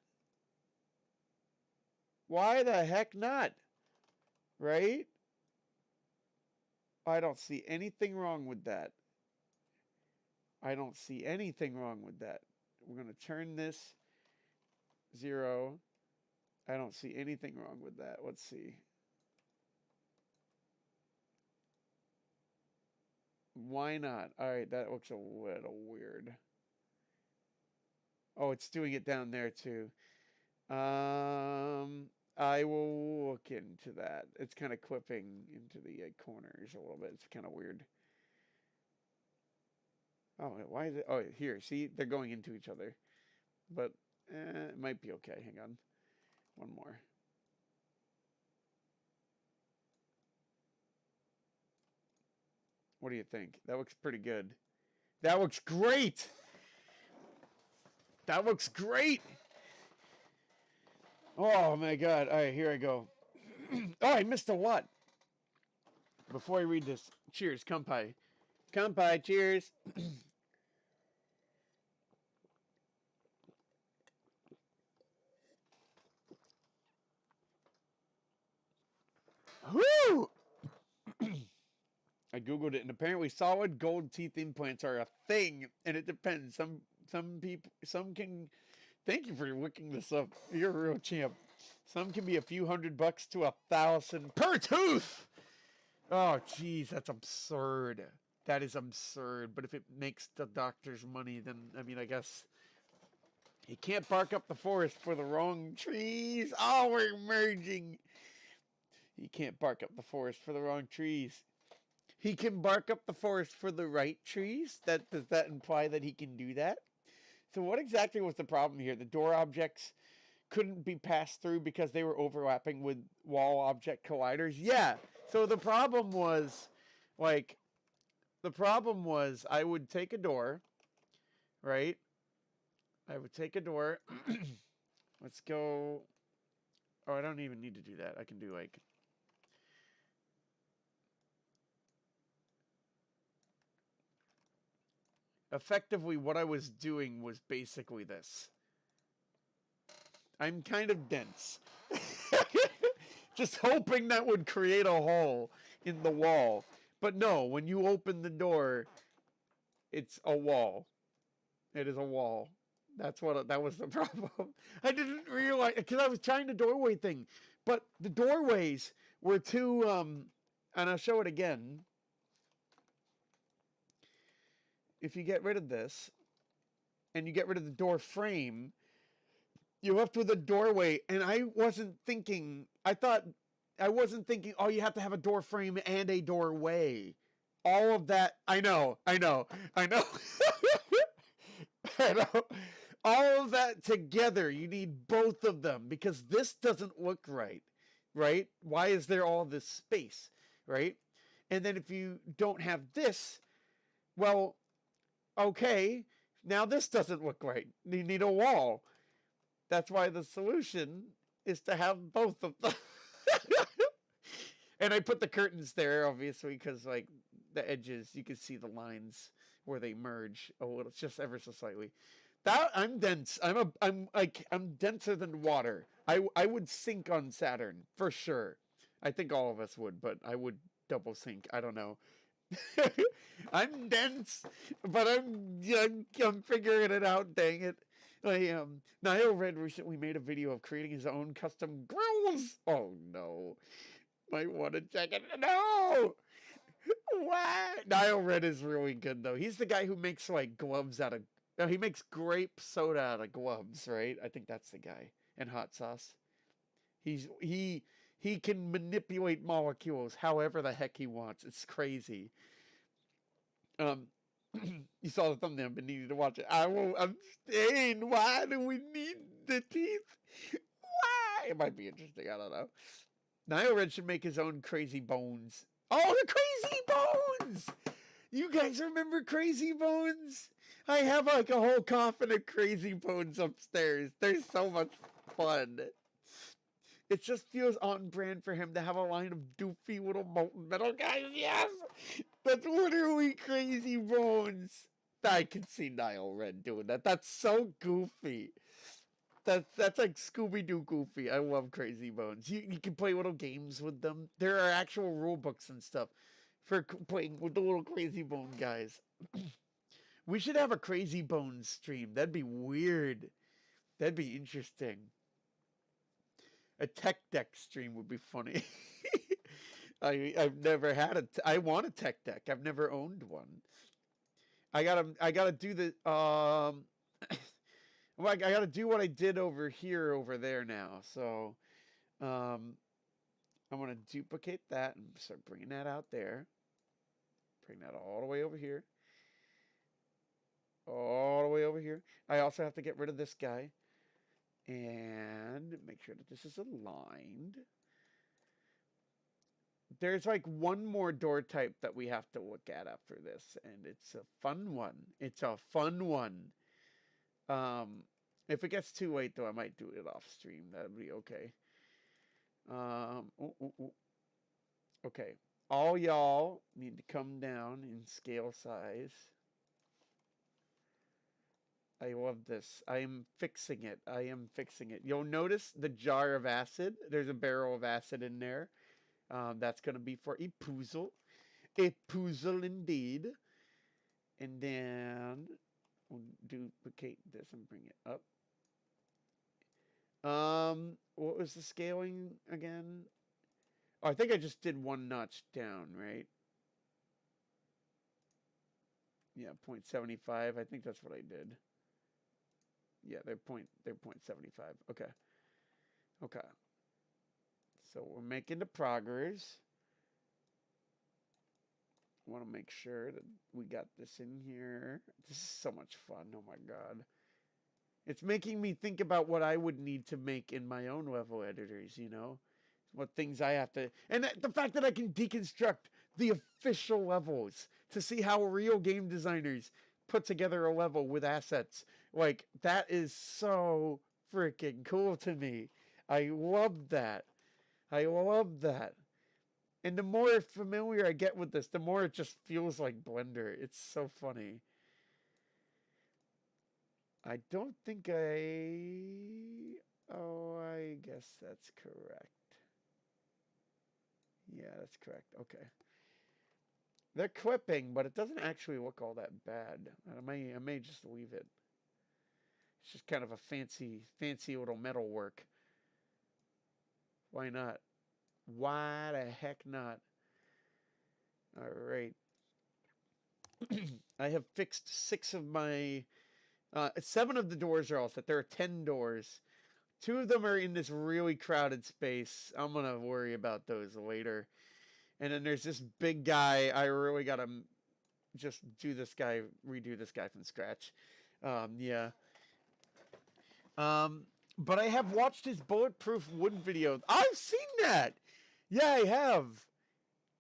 Why the heck not? Right? I don't see anything wrong with that. I don't see anything wrong with that. We're going to turn this 0. I don't see anything wrong with that. Let's see. Why not? All right, that looks a little weird. Oh, it's doing it down there too. I will look into that. It's kind of clipping into the corners a little bit. It's kind of weird. Oh, why is it? Oh, here. See, they're going into each other. But it might be okay. Hang on. One more. What do you think? That looks pretty good. That looks great. That looks great. Oh my God. All right, here I go. Oh, I missed a lot. Before I read this, cheers, kampai. Kampai, cheers. Woo! I googled it, and apparently solid gold teeth implants are a thing, and it depends. Some people, some can. Thank you for looking this up. You're a real champ. Some can be a few $100 to $1,000 per tooth. Oh, geez, that's absurd. That is absurd. But if it makes the doctors money, then I mean, I guess you can't bark up the forest for the wrong trees. Oh, we're merging. You can't bark up the forest for the wrong trees. He can bark up the forest for the right trees? Does that imply that he can do that? So what exactly was the problem here? The door objects couldn't be passed through because they were overlapping with wall object colliders? Yeah. So the problem was, I would take a door, right? I would take a door. Let's go. Oh, I don't even need to do that. I can do like. Effectively, what I was doing was basically this. I'm kind of dense. Just hoping that would create a hole in the wall. But no, when you open the door, it's a wall. It is a wall. That was the problem. I didn't realize, because I was trying the doorway thing. But the doorways were too, and I'll show it again. If you get rid of this, and you get rid of the door frame, you're left with a doorway, and I wasn't thinking, oh, you have to have a door frame and a doorway. All of that, I know. I know. All of that together, you need both of them, because this doesn't look right? Why is there all this space, right? And then if you don't have this, well, okay, now this doesn't look right. You need a wall. That's why the solution is to have both of them. And I put the curtains there, obviously, because like the edges, you can see the lines where they merge a little, just ever so slightly. That I'm dense. I'm denser than water. I would sink on Saturn for sure. I think all of us would, but I would double sink. I don't know. I'm dense, but I'm figuring it out. Dang it! Niall Red recently made a video of creating his own custom grills. Oh no, might want to check it. No, What? Nile Red is really good though. He's the guy who makes like gloves out of. No, he makes grape soda out of gloves, right? I think that's the guy. And hot sauce. He can manipulate molecules however the heck he wants. It's crazy. Um, you saw the thumbnail, but needed to watch it. I'm staying. Why do we need the teeth? Why? It might be interesting. I don't know. Nile Red should make his own Crazy Bones. Oh, the Crazy Bones! You guys remember Crazy Bones? I have like a whole coffin of Crazy Bones upstairs. They're so much fun. It just feels on brand for him to have a line of doofy little molten metal guys. Yes! That's literally Crazy Bones. I can see Nile Red doing that. That's so goofy. That's like Scooby-Doo goofy. I love Crazy Bones. You can play little games with them. There are actual rule books and stuff for playing with the little Crazy Bone guys. We should have a Crazy Bones stream. That'd be weird. That'd be interesting. A tech deck stream would be funny. I've never had I want a tech deck. I've never owned one. I gotta do the well, I gotta do what I did over there now. So I'm gonna duplicate that and start bringing that out there. Bring that all the way over here. All the way over here. I also have to get rid of this guy. And make sure that this is aligned. There's like one more door type that we have to look at after this, and it's a fun one. It's a fun one. If it gets too late though, I might do it off stream. That'd be okay. Okay. All y'all need to come down in scale size. I love this. I am fixing it. I am fixing it. You'll notice the jar of acid. There's a barrel of acid in there. That's going to be for a puzzle. A puzzle indeed. And then we'll duplicate this and bring it up. What was the scaling again? Oh, I think I just did one notch down, right? Yeah, 0.75. I think that's what I did. Yeah, they're 0.75. Okay. Okay. So we're making the progress. I want to make sure that we got this in here. This is so much fun. Oh my god. It's making me think about what I would need to make in my own level editors, you know? What things I have to... And the fact that I can deconstruct the official levels to see how real game designers put together a level with assets. Like, that is so freaking cool to me. I love that. I love that. And the more familiar I get with this, the more it just feels like Blender. It's so funny. I don't think Oh, I guess that's correct. Yeah, that's correct. Okay. They're clipping, but it doesn't actually look all that bad. I may just leave it. It's just kind of a fancy little metal work. Why not? Why the heck not? All right. I have fixed 6 of my... 7 of the doors are all set. There are 10 doors. 2 of them are in this really crowded space. I'm going to worry about those later. And then there's this big guy. I really got to just redo this guy from scratch. Yeah. But I have watched his bulletproof wood video. I've seen that! Yeah, I have.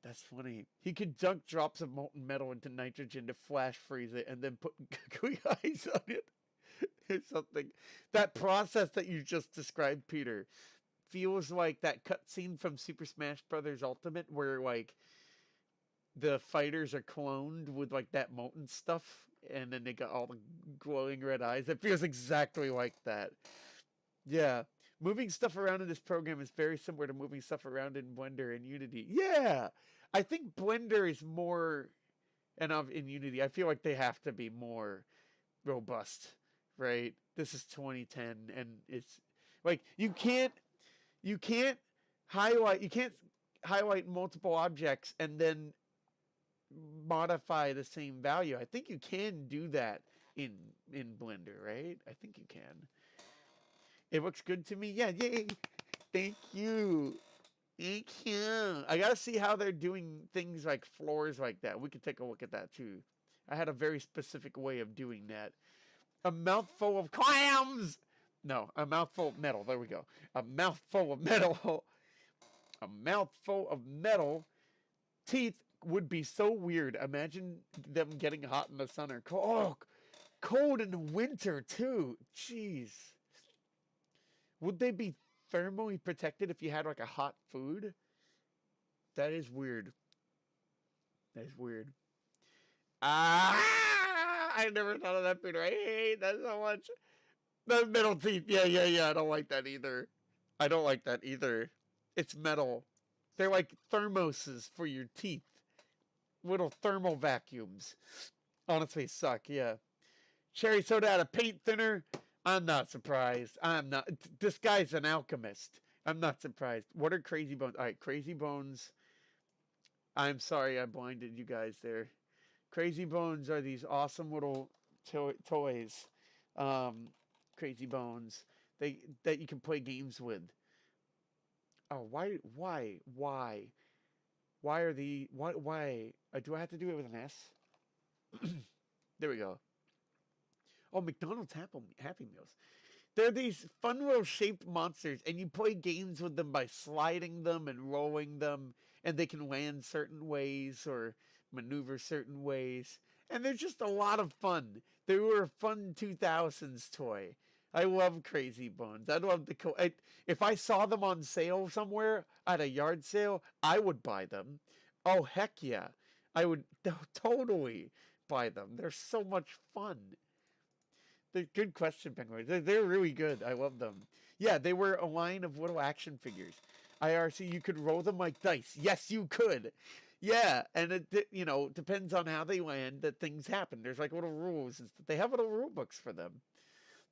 That's funny. He could dunk drops of molten metal into nitrogen to flash freeze it and then put gooey eyes on it or something. That process that you just described, Peter, feels like that cutscene from Super Smash Bros. Ultimate where, like, the fighters are cloned with, like, that molten stuff and then they got all the glowing red eyes. It feels exactly like that. Yeah. Moving stuff around in this program is very similar to moving stuff around in Blender and Unity. Yeah! I think Blender is more, and in Unity, I feel like they have to be more robust, right? This is 2010, and it's, like, you can't highlight multiple objects and then modify the same value. I think you can do that in Blender, right? I think you can. It looks good to me. Yeah, yay. Thank you. Thank you. I gotta see how they're doing things like floors like that. We could take a look at that too. I had a very specific way of doing that. A mouthful of clams! No, a mouthful of metal. There we go. A mouthful of metal. A mouthful of metal. Teeth would be so weird. Imagine them getting hot in the sun or cold. Oh, cold in the winter too. Jeez. Would they be thermally protected if you had like a hot food? That is weird. That is weird. Ah! I never thought of that, Peter. I hate that so much. The metal teeth. Yeah. I don't like that either. I don't like that either. It's metal. They're like thermoses for your teeth. Little thermal vacuums. Honestly, suck. Yeah. Cherry soda out of paint thinner. I'm not surprised. I'm not. This guy's an alchemist. I'm not surprised. What are Crazy Bones? All right, Crazy Bones. I'm sorry I blinded you guys there. Crazy Bones are these awesome little toys. Crazy Bones. That you can play games with. Oh, why are the why? Do I have to do it with an S? There we go. Oh, McDonald's Happy Meals. They're these fun little shaped monsters, and you play games with them by sliding them and rolling them, and they can land certain ways or maneuver certain ways. And they're just a lot of fun. They were a fun 2000s toy. I love Crazy Bones. I love if I saw them on sale somewhere at a yard sale, I would buy them. Oh, heck yeah. I would totally buy them. They're so much fun. They're good question, Penguin. They're really good. I love them. Yeah, they were a line of little action figures. IRC, you could roll them like dice. Yes, you could. Yeah, and it depends on how they land that things happen. There's like little rules and stuff. They have little rule books for them.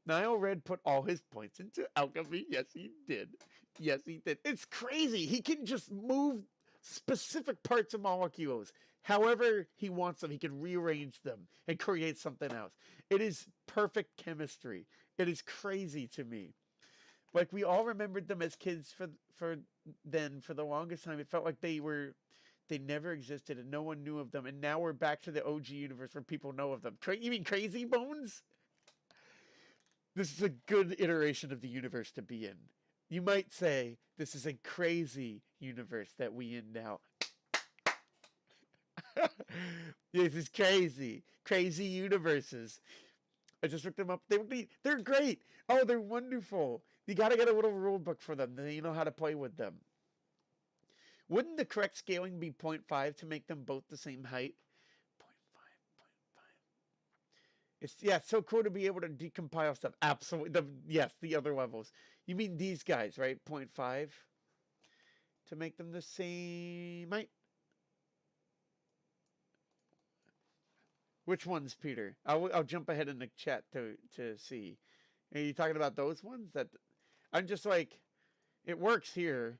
Niall Red put all his points into alchemy. Yes, he did. Yes, he did. It's crazy. He can just move specific parts of molecules however he wants them. He can rearrange them and create something else. It is perfect chemistry. It is crazy to me. Like, we all remembered them as kids for the longest time. It felt like they never existed and no one knew of them. And now we're back to the OG universe where people know of them. You mean Crazy Bones? This is a good iteration of the universe to be in. You might say this is a crazy universe that we in now. This is crazy. Crazy universes. I just looked them up. They're great. Oh, they're wonderful. You gotta get a little rule book for them. Then you know how to play with them. Wouldn't the correct scaling be 0.5 to make them both the same height? 0.5. It's so cool to be able to decompile stuff. Absolutely. Yes, the other levels. You mean these guys, right? 0.5 to make them the same height. Which ones, Peter? I'll jump ahead in the chat to see. Are you talking about those ones? That I'm just like, it works here.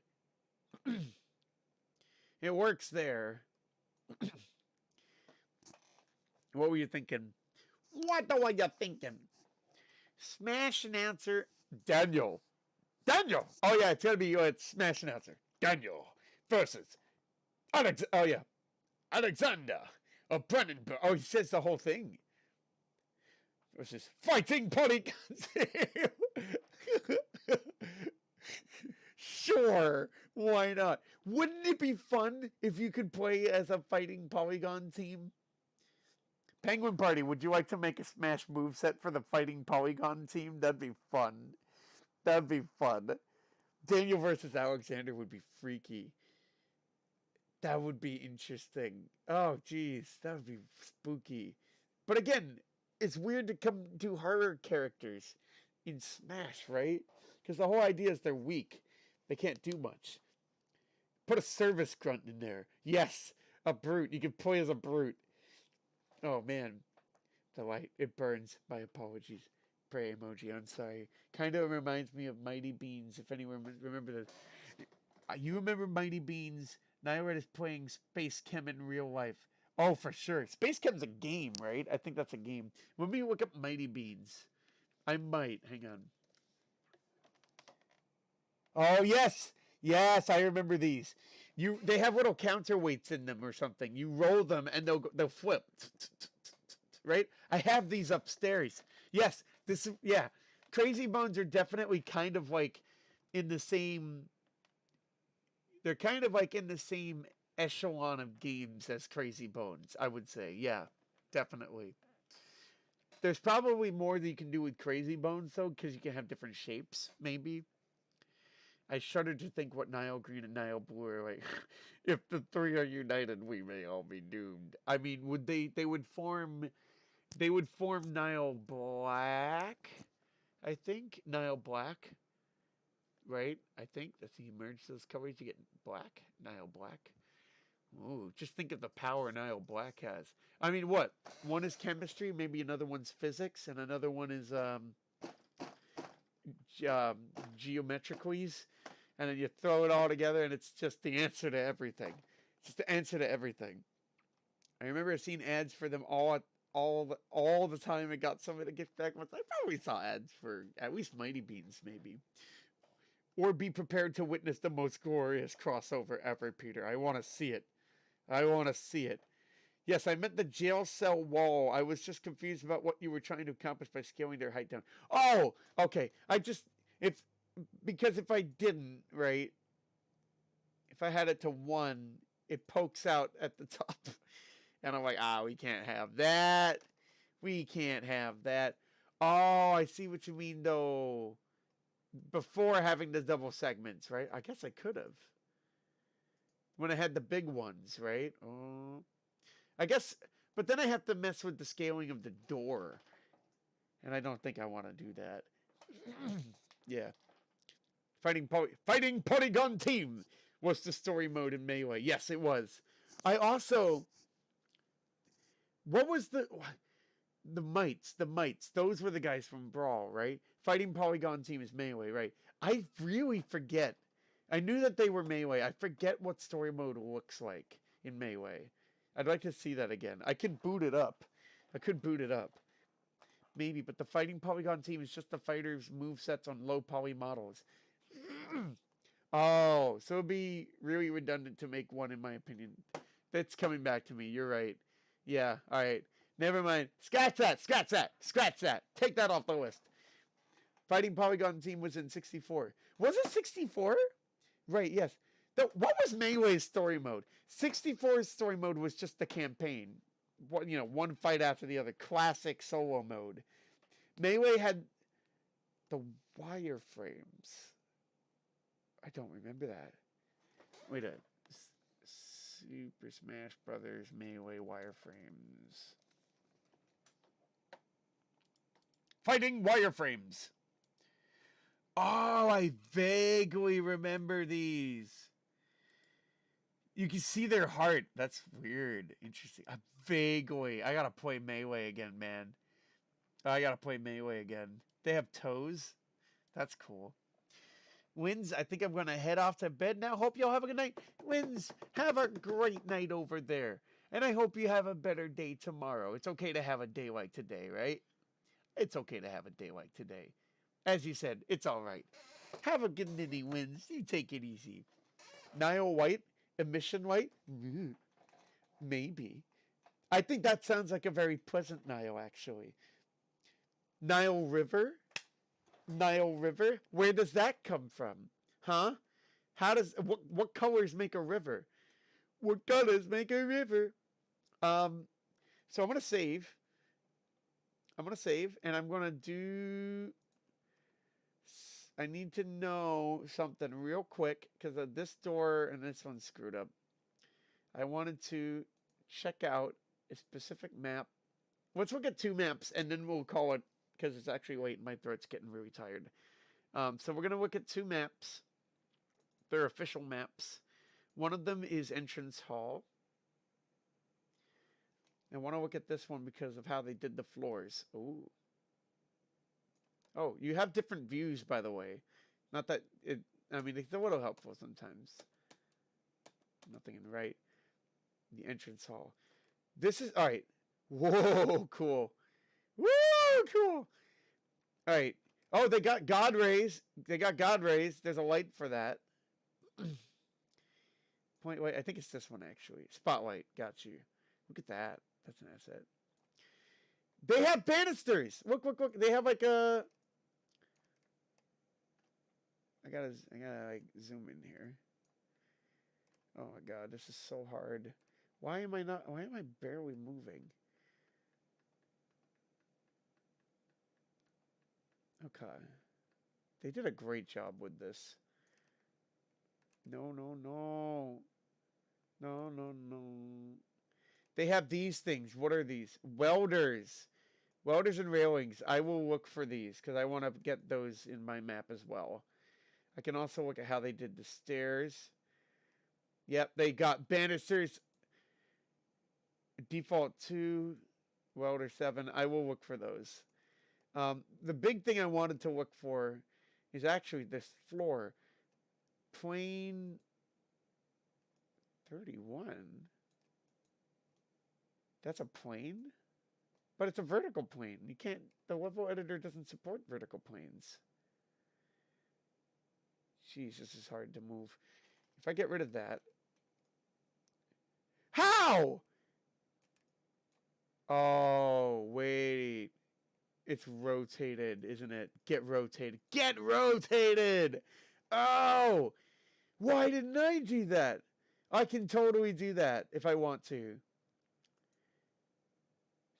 It works there. What were you thinking? What were you thinking? Smash announcer Daniel. Daniel. Oh yeah, it's gotta be it's Smash announcer Daniel versus Alexander of Brandenburg. Oh, he says the whole thing. Versus fighting polygons. Sure, why not? Wouldn't it be fun if you could play as a fighting polygon team? Penguin Party, would you like to make a Smash moveset for the fighting polygon team? That'd be fun. That'd be fun. Daniel versus Alexander would be freaky. That would be interesting. Oh, geez, that would be spooky. But again, it's weird to come do horror characters in Smash, right? Because the whole idea is they're weak. They can't do much. Put a service grunt in there. Yes, a brute. You can play as a brute. Oh, man. The light, it burns. My apologies. Pray emoji, I'm sorry. Kind of reminds me of Mighty Beans, if anyone remember this. You remember Mighty Beans? Nyred is playing Space Chem in real life. Oh, for sure. Space Cam's a game, right? I think that's a game. Let me look up Mighty Beans. I might. Hang on. Oh, yes. Yes, I remember these. They have little counterweights in them or something. You roll them and they'll flip. Right? I have these upstairs. Yes, yeah. Crazy Bones are definitely kind of like in the same they're kind of like in the same echelon of games as Crazy Bones, I would say. Yeah, definitely. There's probably more that you can do with Crazy Bones, though, because you can have different shapes, maybe. I shudder to think what Nile Green and Nile Blue are like. If the three are united, we may all be doomed. I mean, they would form Nile Black, I think. Nile Black, right? I think that's you merge those colors, you get black. Nile Black. Ooh, just think of the power Nile Black has. I mean, what? One is chemistry, maybe another one's physics, and another one is geometrically, and then you throw it all together, and it's just the answer to everything. It's just the answer to everything. I remember seeing ads for them all the time. I got some of the gift back. I probably saw ads for at least Mighty Beans, maybe. Or be prepared to witness the most glorious crossover ever, Peter. I want to see it. I want to see it. Yes, I meant the jail cell wall. I was just confused about what you were trying to accomplish by scaling their height down. Oh, okay. Because if I didn't, right, if I had it to 1, it pokes out at the top. And I'm like, we can't have that. We can't have that. Oh, I see what you mean, though. Before having the double segments, right? I guess I could have. When I had the big ones, right? Oh. I guess, but then I have to mess with the scaling of the door. And I don't think I want to do that. Yeah. Fighting Polygon Team was the story mode in Melee. Yes, it was. I also... What was the mites? The mites. Those were the guys from Brawl, right? Fighting Polygon Team is Melee, right? I really forget. I knew that they were Melee. I forget what story mode looks like in Melee. I'd like to see that again. I could boot it up. Maybe, but the Fighting Polygon Team is just the fighters' movesets on low poly models. Oh, so it'd be really redundant to make one, in my opinion. That's coming back to me. You're right. Yeah, alright. Never mind. Scratch that! Take that off the list. Fighting Polygon Team was in 64. Was it 64? Right, yes. What was Melee's story mode? 64's story mode was just the campaign. One fight after the other. Classic solo mode. Melee had the wireframes. I don't remember that. Wait a Super Smash Brothers Melee wireframes. Fighting wireframes. Oh, I vaguely remember these. You can see their heart. That's weird. Interesting. I gotta play Melee again, man. I gotta play Melee again. They have toes. That's cool. Wins, I think I'm going to head off to bed now. Hope you all have a good night. Wins, have a great night over there. And I hope you have a better day tomorrow. It's okay to have a day like today, right? It's okay to have a day like today. As you said, it's all right. Have a good nitty, Wins. You take it easy. Nile White? Emission White? Maybe. I think that sounds like a very pleasant Nile, actually. Nile River? Where does that come from? Huh? What colors make a river? What colors make a river? So I'm gonna save, and I'm gonna do. I need to know something real quick because of this door and this one's screwed up. I wanted to check out a specific map. Let's look at 2 maps and then we'll call it. Because it's actually late and my throat's getting really tired. So we're going to look at 2 maps. They're official maps. One of them is Entrance Hall. I want to look at this one because of how they did the floors. Ooh. Oh, you have different views, by the way. Not that it... I mean, it's a little helpful sometimes. Nothing in right. The Entrance Hall. This is all right. Whoa, cool. Woo, cool. All right. Oh, they got God rays. They got God rays. There's a light for that. Point. Wait, I think it's this one actually. Spotlight. Got you. Look at that. That's an asset. They have banisters. Look, look, look. They have like a. I gotta like zoom in here. Oh my god, this is so hard. Why am I barely moving? Okay. They did a great job with this. No, no, no. No, no, no. They have these things. What are these? Welders. Welders and railings. I will look for these because I want to get those in my map as well. I can also look at how they did the stairs. Yep, they got banisters. Default 2, welder 7. I will look for those. The big thing I wanted to look for is actually this floor. Plane 31. That's a plane? But it's a vertical plane. You can't, the level editor doesn't support vertical planes. Jeez, this is hard to move. If I get rid of that. How? Oh, wait. It's rotated, isn't it? Get rotated. Get rotated! Oh! Why didn't I do that? I can totally do that if I want to.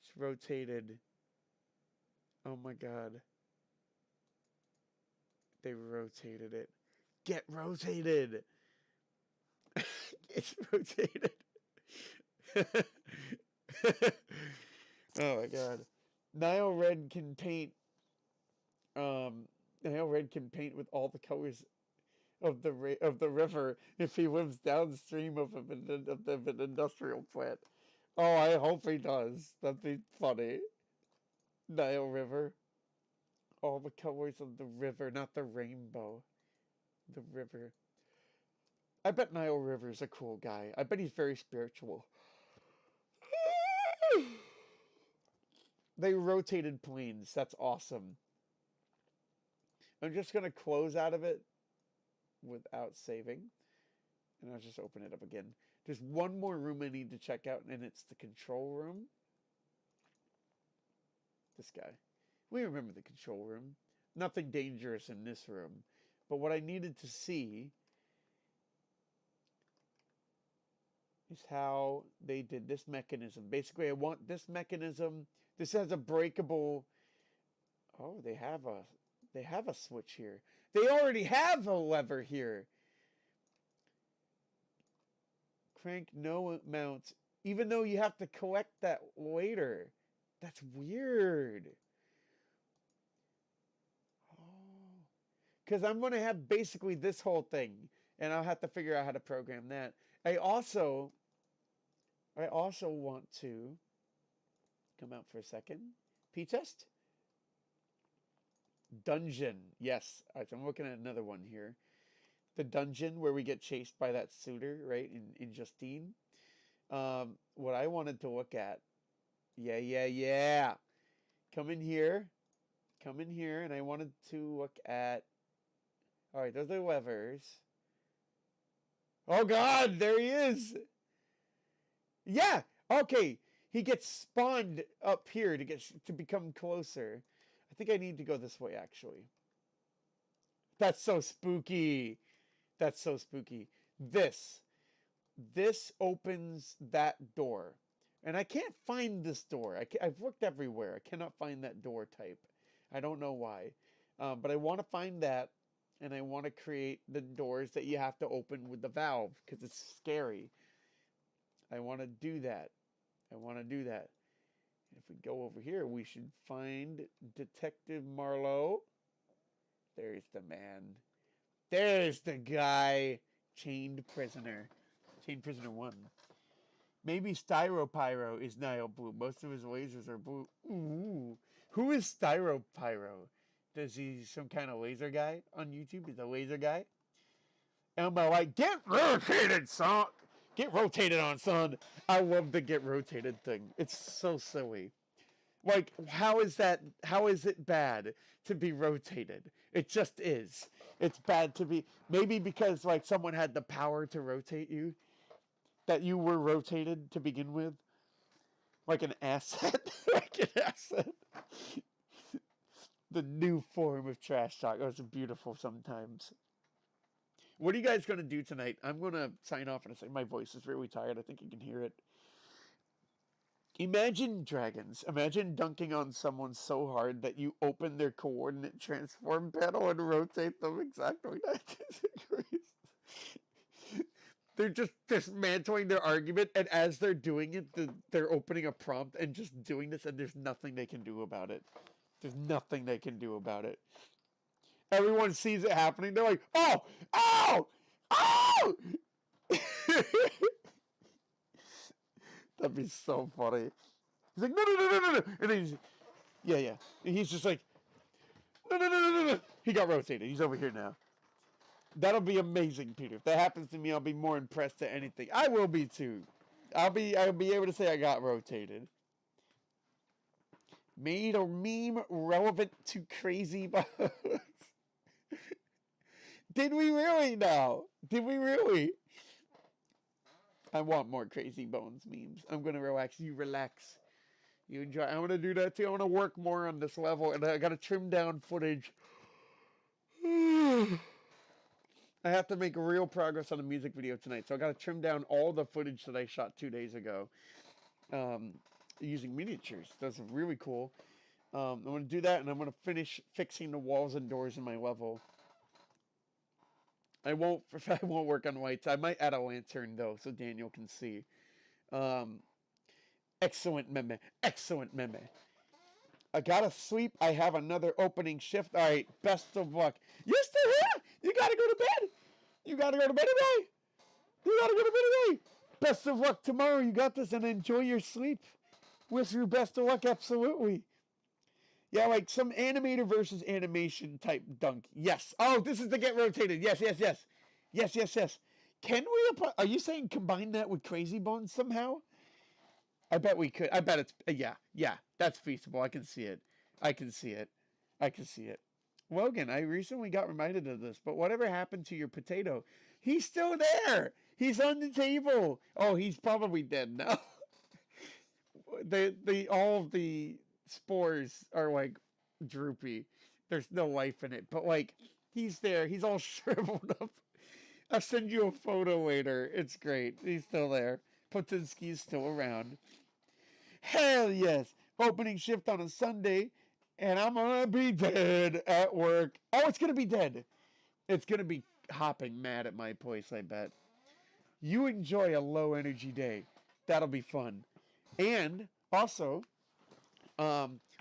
It's rotated. Oh my god. They rotated it. Get rotated! It's rotated. Oh my god. Nile Red can paint Nile Red can paint with all the colors of the river if he lives downstream of an industrial plant. Oh, I hope he does. That'd be funny. Nile River. All the colors of the river, not the rainbow. The river. I bet Nile River's a cool guy. I bet he's very spiritual. They rotated planes. That's awesome. I'm just going to close out of it without saving. And I'll just open it up again. There's one more room I need to check out, and it's the control room. This guy. We remember the control room. Nothing dangerous in this room. But what I needed to see is how they did this mechanism. Basically, I want this mechanism. This has a breakable. Oh, they have a switch here. They already have a lever here. Crank no mount, even though you have to collect that later. That's weird. Oh, because I'm going to have basically this whole thing, and I'll have to figure out how to program that. I also want to come out for a second. P-test. Dungeon. Yes. All right, so I'm looking at another one here. The dungeon where we get chased by that suitor, right, in Justine. What I wanted to look at. Yeah. Come in here, and I wanted to look at. All right, those are levers. Oh God, there he is. Yeah. Okay, he gets spawned up here to become closer. I think I need to go this way actually. That's so spooky. That's so spooky. This opens that door. And I can't find this door. I've looked everywhere. I cannot find that door type. I don't know why. But I want to find that. And I want to create the doors that you have to open with the valve. Because it's scary. I want to do that. If we go over here, we should find Detective Marlowe. There's the man. There's the guy. Chained prisoner. Chained prisoner 1. Maybe Styropyro is Nile Blue. Most of his lasers are blue. Ooh. Who is Styropyro? Does he some kind of laser guy on YouTube? Is a laser guy? Am I like, get rotated, son? Get rotated on, son. I love the get rotated thing. It's so silly. Like, how is it bad to be rotated? It just is. It's bad to be, maybe because, like, someone had the power to rotate you, that you were rotated to begin with. Like an asset. Like an asset. The new form of trash talk. Oh, it's beautiful sometimes. What are you guys going to do tonight? I'm going to sign off in a second. My voice is really tired. I think you can hear it. Imagine dragons. Imagine dunking on someone so hard that you open their coordinate transform panel and rotate them exactly 90 degrees. They're just dismantling their argument, and as they're doing it, they're opening a prompt and just doing this, and there's nothing they can do about it. There's nothing they can do about it. Everyone sees it happening. They're like, oh, oh, oh! That'd be so funny. He's like, no, no, no, no, no, no. And then he's, yeah. And he's just like, no, no, no, no, no, no. He got rotated. He's over here now. That'll be amazing, Peter. If that happens to me, I'll be more impressed than anything. I will be too. I'll be able to say I got rotated. Made a meme relevant to crazy bugs. Did we really now? Did we really? I want more Crazy Bones memes. I'm going to relax. You relax. You enjoy. I want to do that too. I want to work more on this level. And I got to trim down footage. I have to make real progress on the music video tonight. So I got to trim down all the footage that I shot 2 days ago. Using miniatures. That's really cool. I'm going to do that. And I'm going to finish fixing the walls and doors in my level. I won't work on whites. I might add a lantern though, so Daniel can see. Excellent meme. Excellent meme. I gotta sleep. I have another opening shift. All right. Best of luck. You're still here. You gotta go to bed. You gotta go to bed today. You gotta go to bed today. Best of luck tomorrow. You got this, and enjoy your sleep. Wish you best of luck. Absolutely. Yeah, like some animator versus animation type dunk. Yes. Oh, this is the get rotated. Yes. Can we, are you saying combine that with Crazy Bones somehow? I bet we could. I bet it's, yeah, that's feasible. I can see it. Logan, I recently got reminded of this, but whatever happened to your potato? He's still there. He's on the table. Oh, he's probably dead now. All of the spores are like droopy. There's no life in it, but like he's there. He's all shriveled up. I'll send you a photo later. It's great. He's still there. Potinski's still around. Hell yes. Opening shift on a Sunday, and I'm gonna be dead at work. Oh, it's gonna be dead. It's gonna be hopping mad at my place, I bet. You enjoy a low energy day. That'll be fun. And also,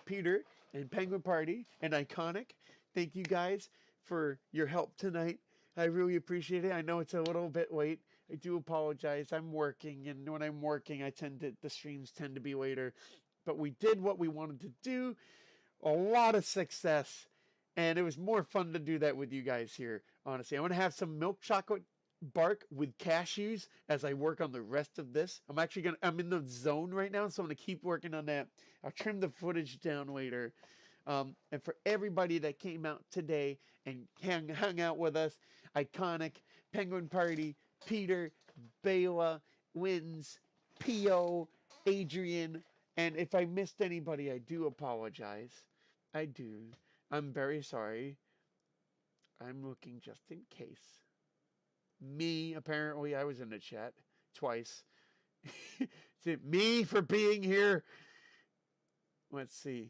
Peter and Penguin Party and Iconic, thank you guys for your help tonight. I really appreciate it. I know it's a little bit late. I do apologize. I'm working, and when I'm working, the streams tend to be later. But we did what we wanted to do. A lot of success, and it was more fun to do that with you guys here, honestly. I'm going to have some milk chocolate bark with cashews as I work on the rest of this. I'm in the zone right now, so I'm going to keep working on that. I'll trim the footage down later. And for everybody that came out today and hung out with us, Iconic, Penguin Party, Peter, Bela, Wins, P.O., Adrian, and if I missed anybody, I do apologize. I do. I'm very sorry. I'm looking just in case. Me, apparently, I was in the chat twice. Is it me for being here? Let's see.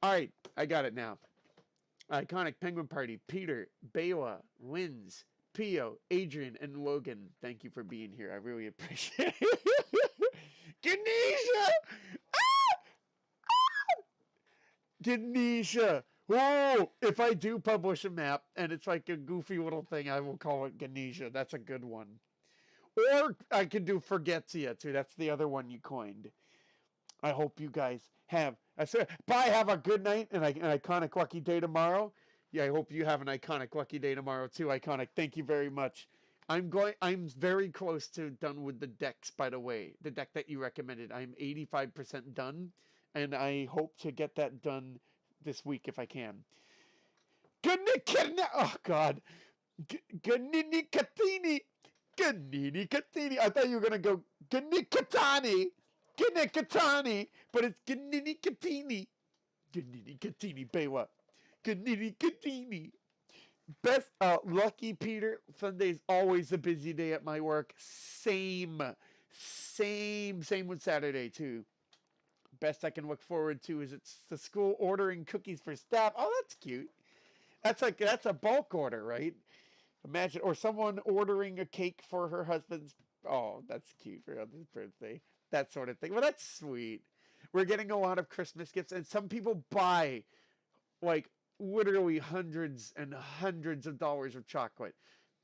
All right, I got it now. Iconic, Penguin Party, Peter, Bela, Wins, Pio, Adrian, and Logan. Thank you for being here. I really appreciate it. Ganesha! Ganesha! Whoa! If I do publish a map and it's like a goofy little thing, I will call it Ganesha. That's a good one. Or I could do Forgetsia too. That's the other one you coined. I hope you guys have. Have a good night and an iconic lucky day tomorrow. Yeah, I hope you have an iconic lucky day tomorrow too. Iconic. Thank you very much. I'm very close to done with the decks, by the way. The deck that you recommended. I'm 85% done, and I hope to get that done this week if I can. Oh God. Ganini Katini. Ganini Katini. I thought you were gonna go Ganikatani. Ganikatani. But it's Ganini Katini. Ganini Katini Bewa. Ganini Katini. Best lucky Peter. Sunday's always a busy day at my work. Same with Saturday too. Best I can look forward to is it's the school ordering cookies for staff. Oh, that's cute. That's a bulk order, right? Imagine, or someone ordering a cake for her husband's. Oh, that's cute for his birthday. That sort of thing. Well, that's sweet. We're getting a lot of Christmas gifts, and some people buy like literally hundreds and hundreds of dollars of chocolate.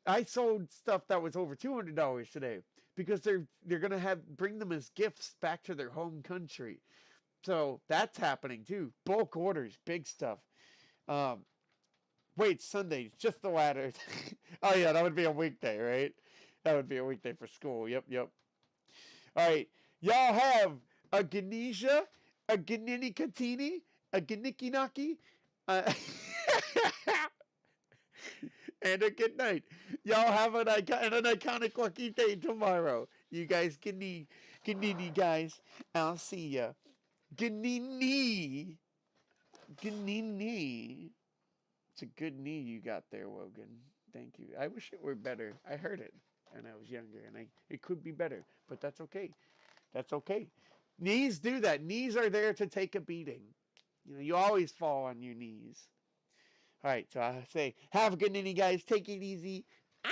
I sold stuff that was over $200 today because they're gonna bring them as gifts back to their home country. So that's happening too. Bulk orders, big stuff. Um, Wait, Sunday, just the latter. Oh yeah, that would be a weekday, right? That would be a weekday for school. Yep. All right, y'all have a Ganesha, a Ganini Katini, a Ganikinaki, uh, and a good night. Y'all have an iconic lucky day tomorrow. You guys, Ganini guys. I'll see ya. Ganini. Ganini. It's a good knee you got there, Wogan. Thank you. I wish it were better. I heard it and I was younger, and it could be better, but that's okay. That's okay. Knees do that. Knees are there to take a beating. You always fall on your knees. All right, so I say, have a good night, guys. Take it easy. I'm